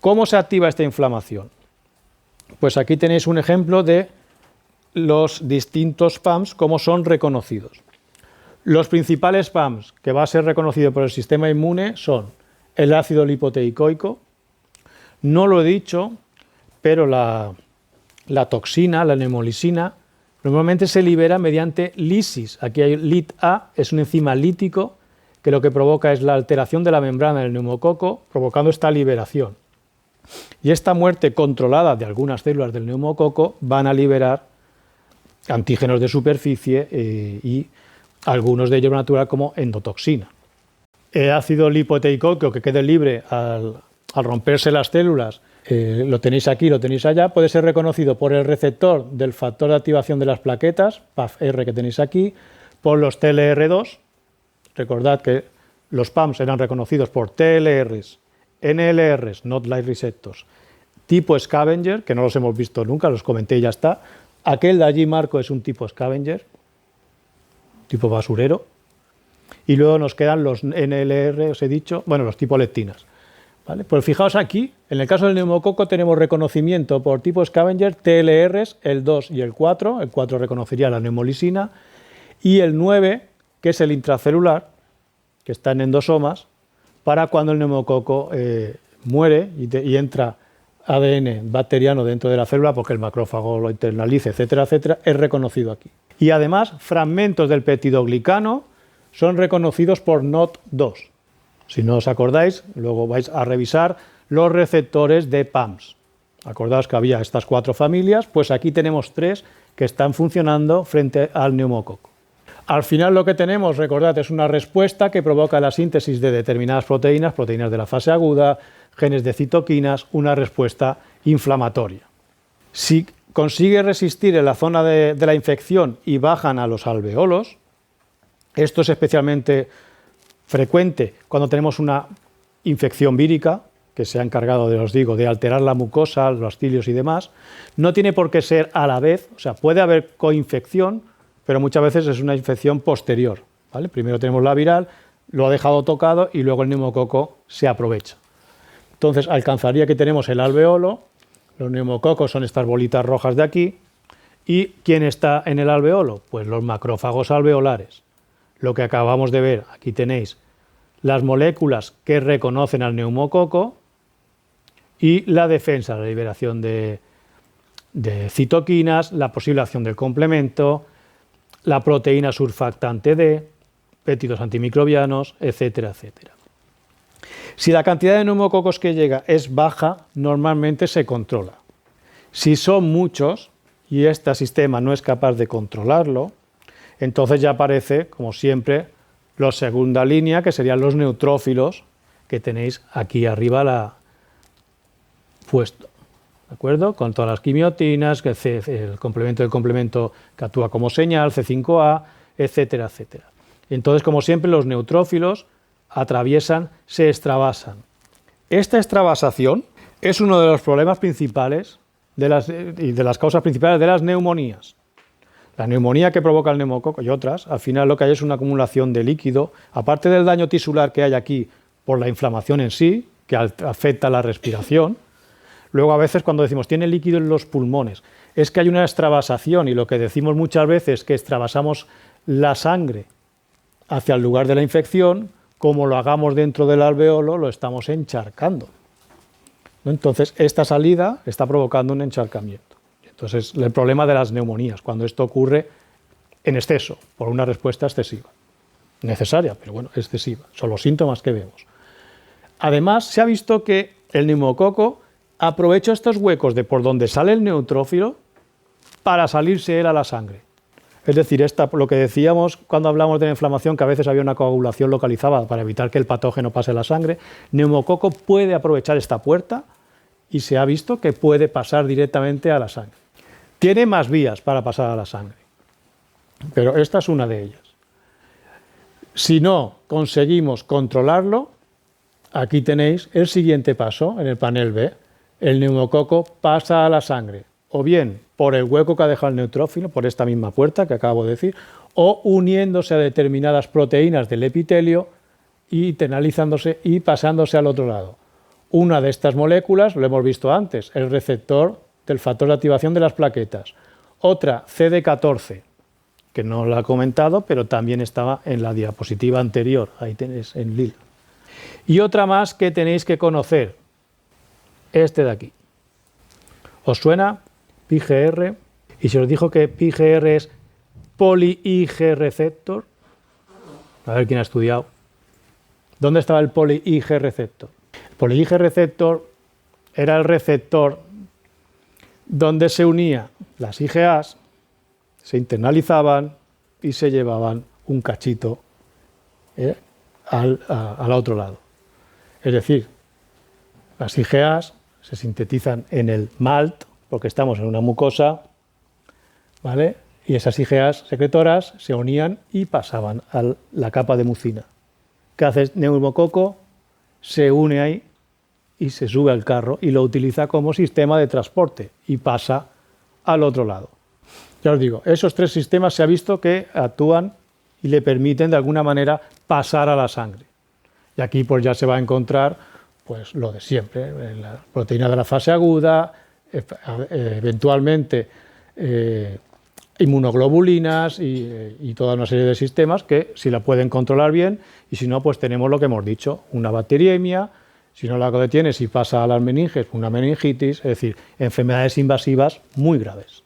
¿Cómo se activa esta inflamación? Pues aquí tenéis un ejemplo de los distintos PAMs, cómo son reconocidos. Los principales PAMs que va a ser reconocido por el sistema inmune son el ácido lipoteicoico, no lo he dicho, pero la toxina, la nemolisina, normalmente se libera mediante lisis. Aquí hay LIT-A, es un enzima lítico que lo que provoca es la alteración de la membrana del neumococo, provocando esta liberación. Y esta muerte controlada de algunas células del neumococo van a liberar antígenos de superficie y algunos de ellos natural como endotoxina. El ácido lipoteicoico que quede libre al romperse las células, lo tenéis aquí, lo tenéis allá, puede ser reconocido por el receptor del factor de activación de las plaquetas, PAF-R que tenéis aquí, por los TLR2. Recordad que los PAMs eran reconocidos por TLRs, NLRs, Not Light Receptors, tipo Scavenger, que no los hemos visto nunca, los comenté y ya está. Aquel de allí, Marco, es un tipo Scavenger, tipo basurero. Y luego nos quedan los NLR, os he dicho, bueno, los tipo leptinas. ¿Vale? Pues fijaos aquí, en el caso del neumococo tenemos reconocimiento por tipo Scavenger, TLRs, el 2 y el 4 reconocería la neumolisina, y el 9, que es el intracelular, que está en endosomas, para cuando el neumococo muere y entra ADN bacteriano dentro de la célula, porque el macrófago lo internaliza, etcétera, etcétera, es reconocido aquí. Y además, fragmentos del peptidoglicano son reconocidos por NOT2. Si no os acordáis, luego vais a revisar los receptores de PAMs. Acordaos que había estas 4 familias, pues aquí tenemos 3 que están funcionando frente al neumococo. Al final lo que tenemos, recordad, es una respuesta que provoca la síntesis de determinadas proteínas, proteínas de la fase aguda, genes de citoquinas, una respuesta inflamatoria. Si consigue resistir en la zona de la infección y bajan a los alveolos, esto es especialmente frecuente cuando tenemos una infección vírica, que se ha encargado, os digo, de alterar la mucosa, los cilios y demás. No tiene por qué ser a la vez, o sea, puede haber coinfección, pero muchas veces es una infección posterior, ¿vale? Primero tenemos la viral, lo ha dejado tocado y luego el neumococo se aprovecha. Entonces alcanzaría que tenemos el alveolo, los neumococos son estas bolitas rojas de aquí, y ¿quién está en el alveolo? Pues los macrófagos alveolares. Lo que acabamos de ver, aquí tenéis las moléculas que reconocen al neumococo y la defensa, la liberación de citoquinas, la posible acción del complemento, la proteína surfactante D, péptidos antimicrobianos, etcétera, etcétera. Si la cantidad de neumococos que llega es baja, normalmente se controla. Si son muchos y este sistema no es capaz de controlarlo, entonces ya aparece, como siempre, la segunda línea, que serían los neutrófilos, que tenéis aquí arriba puesto. ¿De acuerdo? Con todas las quimiotinas, el complemento del complemento que actúa como señal, C5A, etcétera, etcétera. Entonces, como siempre, los neutrófilos atraviesan, se extravasan. Esta extravasación es uno de los problemas principales y de las causas principales de las neumonías. La neumonía que provoca el neumococo y otras, al final lo que hay es una acumulación de líquido, aparte del daño tisular que hay aquí por la inflamación en sí, que afecta la respiración. Luego a veces cuando decimos tiene líquido en los pulmones, es que hay una extravasación y lo que decimos muchas veces es que extravasamos la sangre hacia el lugar de la infección, como lo hagamos dentro del alveolo, lo estamos encharcando. ¿no? Entonces, esta salida está provocando un encharcamiento. Entonces, el problema de las neumonías, cuando esto ocurre en exceso, por una respuesta excesiva. Necesaria, pero bueno, excesiva. Son los síntomas que vemos. Además, se ha visto que el neumococo aprovecha estos huecos de por donde sale el neutrófilo para salirse él a la sangre. Es decir, lo que decíamos cuando hablamos de la inflamación, que a veces había una coagulación localizada para evitar que el patógeno pase a la sangre, neumococo puede aprovechar esta puerta y se ha visto que puede pasar directamente a la sangre. Tiene más vías para pasar a la sangre, pero esta es una de ellas. Si no conseguimos controlarlo, aquí tenéis el siguiente paso en el panel B. El neumococo pasa a la sangre, o bien por el hueco que ha dejado el neutrófilo, por esta misma puerta que acabo de decir, o uniéndose a determinadas proteínas del epitelio y internalizándose y pasándose al otro lado. Una de estas moléculas, lo hemos visto antes, el receptor del factor de activación de las plaquetas. Otra, CD14, que no lo he comentado, pero también estaba en la diapositiva anterior, ahí tenéis en lila. Y otra más que tenéis que conocer, este de aquí. ¿Os suena? PIGR. Y se os dijo que PIGR es poly-IG receptor. A ver quién ha estudiado. ¿Dónde estaba el poly-IG receptor? El poly-IG receptor era el receptor donde se unían las IgAs, se internalizaban y se llevaban un cachito al otro lado. Es decir, las IgAs se sintetizan en el malt, porque estamos en una mucosa, ¿vale? Y esas IgAs secretoras se unían y pasaban a la capa de mucina. ¿Qué hace el neumococo? Se une ahí y se sube al carro y lo utiliza como sistema de transporte y pasa al otro lado. Ya os digo, esos tres sistemas se ha visto que actúan y le permiten de alguna manera pasar a la sangre. Y aquí pues ya se va a encontrar pues lo de siempre, la proteína de la fase aguda, eventualmente inmunoglobulinas y toda una serie de sistemas que si la pueden controlar bien, y si no, pues tenemos lo que hemos dicho, una bacteriemia, si no la detienes y pasa a las meninges, una meningitis, es decir, enfermedades invasivas muy graves.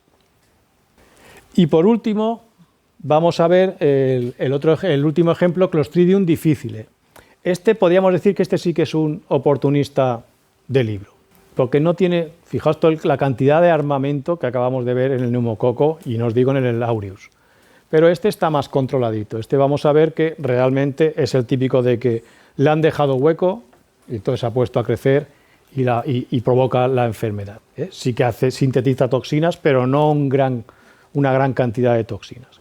Y por último, vamos a ver el último ejemplo, Clostridium difficile. Podríamos decir que este sí que es un oportunista de libro, porque no tiene, fijaos la cantidad de armamento que acabamos de ver en el neumococo y no os digo en el aureus, pero este está más controladito. Vamos a ver que realmente es el típico de que le han dejado hueco y entonces se ha puesto a crecer y provoca la enfermedad. Sí que sintetiza toxinas, pero no una gran cantidad de toxinas.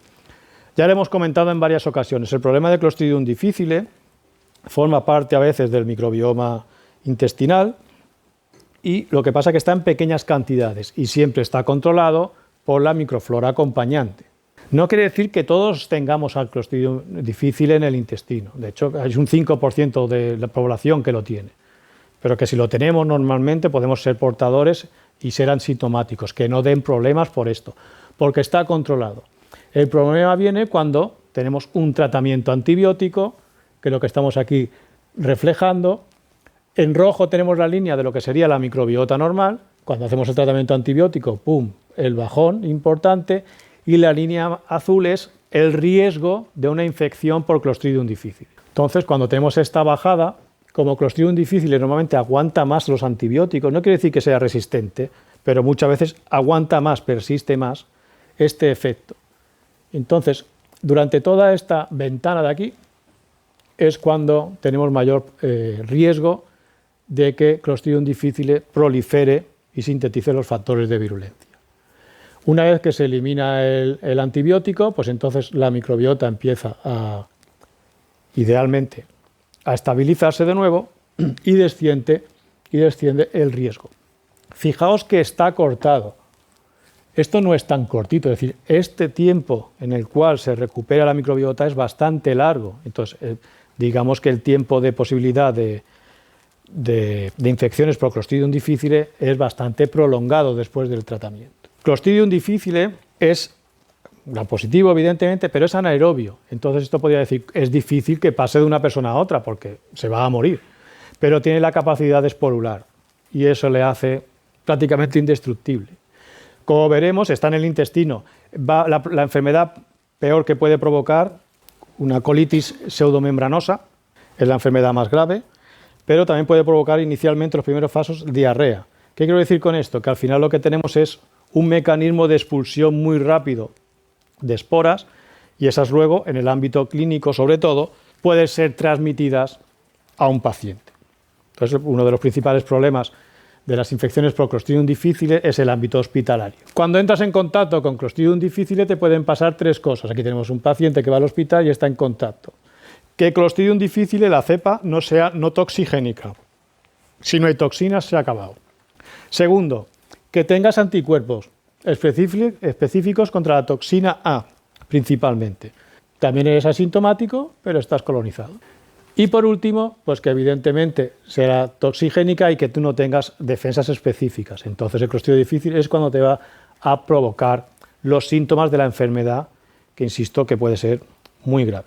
Ya lo hemos comentado en varias ocasiones, el problema de Clostridium difficile forma parte a veces del microbioma intestinal y lo que pasa es que está en pequeñas cantidades y siempre está controlado por la microflora acompañante. No quiere decir que todos tengamos al Clostridium difficile en el intestino, de hecho hay un 5% de la población que lo tiene, pero que si lo tenemos normalmente podemos ser portadores y ser asintomáticos, que no den problemas por esto, porque está controlado. El problema viene cuando tenemos un tratamiento antibiótico, que es lo que estamos aquí reflejando. En rojo tenemos la línea de lo que sería la microbiota normal, cuando hacemos el tratamiento antibiótico, ¡pum!, el bajón importante, y la línea azul es el riesgo de una infección por Clostridium difficile. Entonces, cuando tenemos esta bajada, como Clostridium difficile normalmente aguanta más los antibióticos, no quiere decir que sea resistente, pero muchas veces aguanta más, persiste más este efecto. Entonces, durante toda esta ventana de aquí es cuando tenemos mayor riesgo de que Clostridium difficile prolifere y sintetice los factores de virulencia. Una vez que se elimina el antibiótico, pues entonces la microbiota empieza idealmente a estabilizarse de nuevo y desciende el riesgo. Fijaos que está cortado. Esto no es tan cortito, es decir, este tiempo en el cual se recupera la microbiota es bastante largo. Entonces, digamos que el tiempo de posibilidad de infecciones por Clostridium difficile es bastante prolongado después del tratamiento. Clostridium difficile es gram positivo, evidentemente, pero es anaerobio. Entonces, esto podría decir, es difícil que pase de una persona a otra porque se va a morir, pero tiene la capacidad de esporular. y eso le hace prácticamente indestructible. Como veremos, está en el intestino. La enfermedad peor que puede provocar una colitis pseudomembranosa, es la enfermedad más grave, pero también puede provocar inicialmente los primeros pasos diarrea. ¿Qué quiero decir con esto? Que al final lo que tenemos es un mecanismo de expulsión muy rápido de esporas y esas luego, en el ámbito clínico sobre todo, pueden ser transmitidas a un paciente. Entonces, uno de los principales problemas de las infecciones por Clostridium difficile es el ámbito hospitalario. Cuando entras en contacto con Clostridium difficile te pueden pasar tres cosas. Aquí tenemos un paciente que va al hospital y está en contacto. Que Clostridium difficile, la cepa, no sea no toxigénica. Si no hay toxinas, se ha acabado. Segundo, que tengas anticuerpos específicos contra la toxina A, principalmente. También eres asintomático, pero estás colonizado. Y por último, pues que evidentemente será toxigénica y que tú no tengas defensas específicas. Entonces el Clostridium difficile es cuando te va a provocar los síntomas de la enfermedad, que insisto que puede ser muy grave.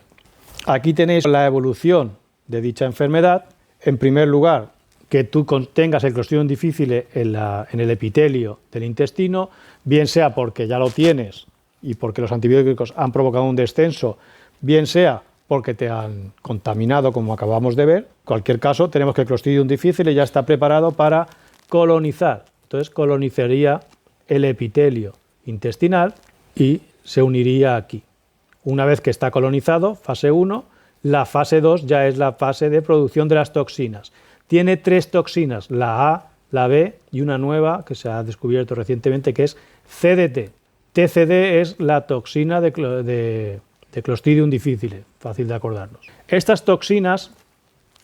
Aquí tenéis la evolución de dicha enfermedad. En primer lugar, que tú tengas el Clostridium difficile en el epitelio del intestino, bien sea porque ya lo tienes y porque los antibióticos han provocado un descenso, bien sea porque te han contaminado, como acabamos de ver. En cualquier caso, tenemos que el Clostridium difficile ya está preparado para colonizar. Entonces, colonizaría el epitelio intestinal y se uniría aquí. Una vez que está colonizado, fase 1, la fase 2 ya es la fase de producción de las toxinas. Tiene 3 toxinas, la A, la B y una nueva que se ha descubierto recientemente, que es CDT. TCD es la toxina de Clostridium difficile, fácil de acordarnos. Estas toxinas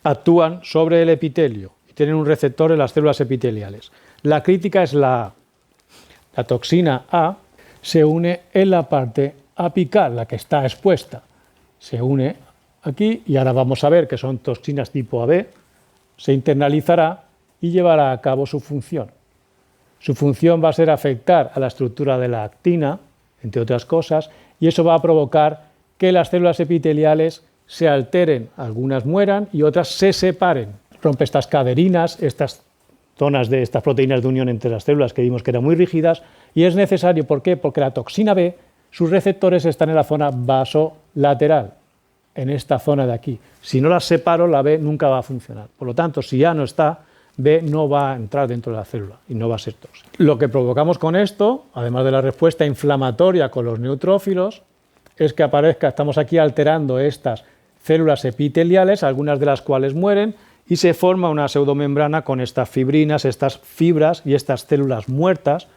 actúan sobre el epitelio y tienen un receptor en las células epiteliales. La crítica es la A. La toxina A se une en la parte apical, la que está expuesta. Se une aquí y ahora vamos a ver que son toxinas tipo AB, se internalizará y llevará a cabo su función. Su función va a ser afectar a la estructura de la actina, entre otras cosas, y eso va a provocar que las células epiteliales se alteren, algunas mueran y otras se separen. Rompe estas caderinas, estas zonas de estas proteínas de unión entre las células que vimos que eran muy rígidas, y es necesario, ¿por qué? Porque la toxina B, sus receptores están en la zona vasolateral, en esta zona de aquí. Si no las separo, la B nunca va a funcionar. Por lo tanto, si A no está, B no va a entrar dentro de la célula y no va a ser tóxica. Lo que provocamos con esto, además de la respuesta inflamatoria con los neutrófilos, es que estamos aquí alterando estas células epiteliales, algunas de las cuales mueren, y se forma una pseudomembrana con estas fibrinas, estas fibras y estas células muertas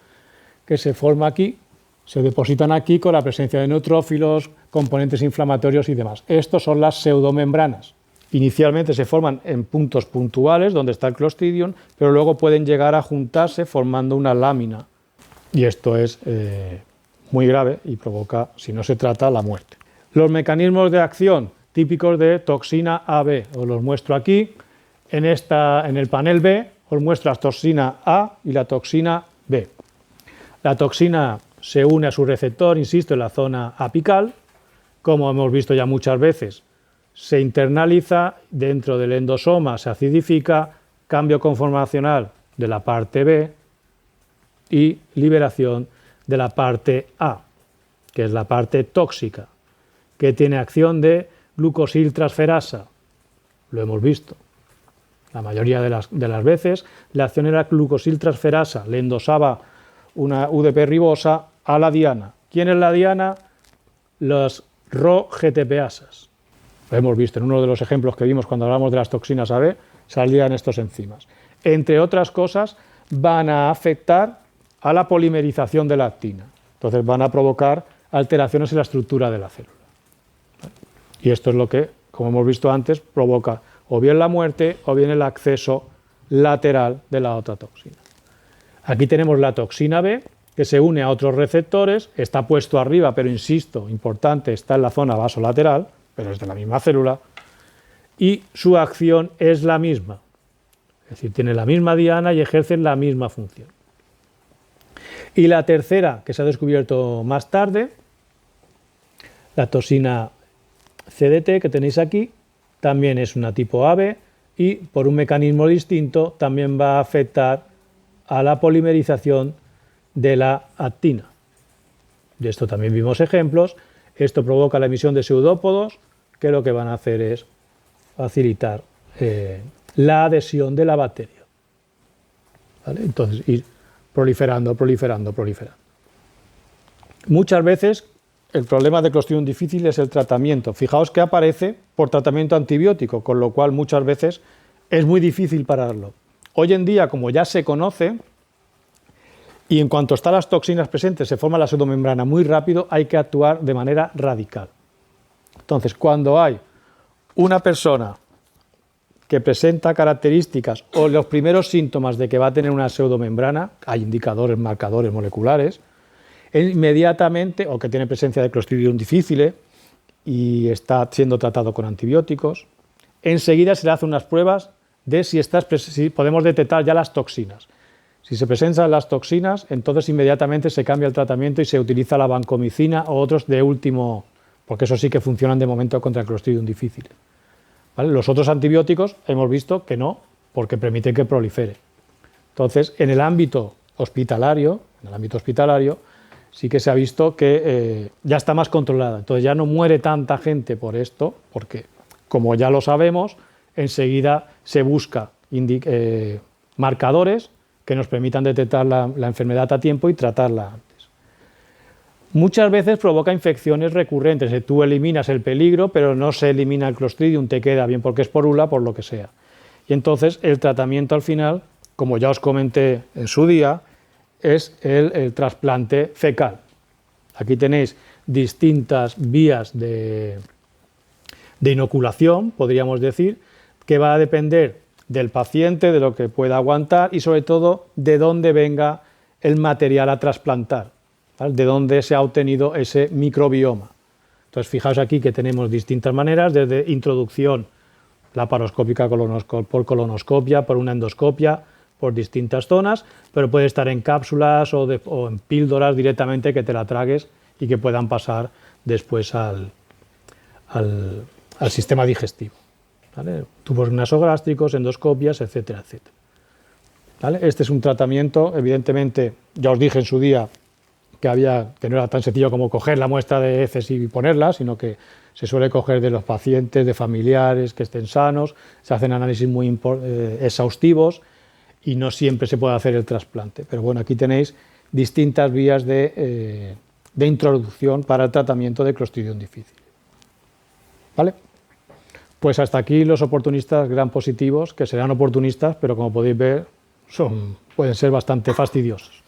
que se forma aquí, se depositan aquí con la presencia de neutrófilos, componentes inflamatorios y demás. Estos son las pseudomembranas. Inicialmente se forman en puntos puntuales donde está el Clostridium, pero luego pueden llegar a juntarse formando una lámina. Y esto es muy grave y provoca, si no se trata, la muerte. Los mecanismos de acción típicos de toxina AB, os los muestro aquí. En el panel B os muestro la toxina A y la toxina B. La toxina se une a su receptor, insisto, en la zona apical, como hemos visto ya muchas veces. Se internaliza dentro del endosoma, se acidifica, cambio conformacional de la parte B y liberación de la parte A, que es la parte tóxica, que tiene acción de glucosiltransferasa. Lo hemos visto. La mayoría de las veces la acción era glucosiltransferasa, le endosaba una UDP ribosa a la diana. ¿Quién es la diana? Los RO-GTPasas. Lo hemos visto en uno de los ejemplos que vimos cuando hablamos de las toxinas AB, salían estos enzimas. Entre otras cosas, van a afectar a la polimerización de la actina. Entonces van a provocar alteraciones en la estructura de la célula. Y esto es lo que, como hemos visto antes, provoca o bien la muerte o bien el acceso lateral de la otra toxina. Aquí tenemos la toxina B, que se une a otros receptores, está puesto arriba, pero insisto, importante, está en la zona vasolateral, pero es de la misma célula, y su acción es la misma. Es decir, tiene la misma diana y ejercen la misma función. Y la tercera, que se ha descubierto más tarde, la toxina CDT que tenéis aquí, también es una tipo AB y por un mecanismo distinto también va a afectar a la polimerización de la actina. De esto también vimos ejemplos. Esto provoca la emisión de pseudópodos que lo que van a hacer es facilitar la adhesión de la bacteria. ¿Vale? Entonces, ir proliferando. Muchas veces el problema de Clostridium difficile es el tratamiento. Fijaos que aparece por tratamiento antibiótico, con lo cual muchas veces es muy difícil pararlo. Hoy en día, como ya se conoce, y en cuanto están las toxinas presentes, se forma la pseudomembrana muy rápido, hay que actuar de manera radical. Entonces, cuando hay una persona que presenta características o los primeros síntomas de que va a tener una pseudomembrana, hay indicadores, marcadores moleculares, inmediatamente, o que tiene presencia de Clostridium difficile y está siendo tratado con antibióticos, enseguida se le hacen unas pruebas de si podemos detectar ya las toxinas. Si se presentan las toxinas, entonces inmediatamente se cambia el tratamiento y se utiliza la vancomicina o otros de último, porque eso sí que funcionan de momento contra el Clostridium difficile. ¿Vale? Los otros antibióticos hemos visto que no, porque permiten que prolifere. Entonces, en el ámbito hospitalario, sí que se ha visto que ya está más controlada. Entonces ya no muere tanta gente por esto, porque, como ya lo sabemos, enseguida se busca marcadores que nos permitan detectar la enfermedad a tiempo y tratarla antes. Muchas veces provoca infecciones recurrentes. Tú eliminas el peligro, pero no se elimina el Clostridium, te queda bien porque es porula, por lo que sea. Y entonces el tratamiento al final, como ya os comenté en su día, es el trasplante fecal. Aquí tenéis distintas vías de inoculación, podríamos decir, que va a depender del paciente, de lo que pueda aguantar y sobre todo de dónde venga el material a trasplantar, ¿vale? De dónde se ha obtenido ese microbioma. Entonces, fijaos aquí que tenemos distintas maneras, desde introducción laparoscópica por colonoscopia, por una endoscopia, por distintas zonas, pero puede estar en cápsulas o en píldoras directamente que te la tragues y que puedan pasar después al sistema digestivo. ¿Vale? Tubos nasogástricos, endoscopias, etcétera, etcétera. ¿Vale? Este es un tratamiento, evidentemente, ya os dije en su día que no era tan sencillo como coger la muestra de heces y ponerla, sino que se suele coger de los pacientes, de familiares que estén sanos, se hacen análisis muy exhaustivos y no siempre se puede hacer el trasplante. Pero bueno, aquí tenéis distintas vías de introducción para el tratamiento de Clostridium difficile. ¿Vale? Pues hasta aquí los oportunistas gram positivos, que serán oportunistas, pero como podéis ver, pueden ser bastante fastidiosos.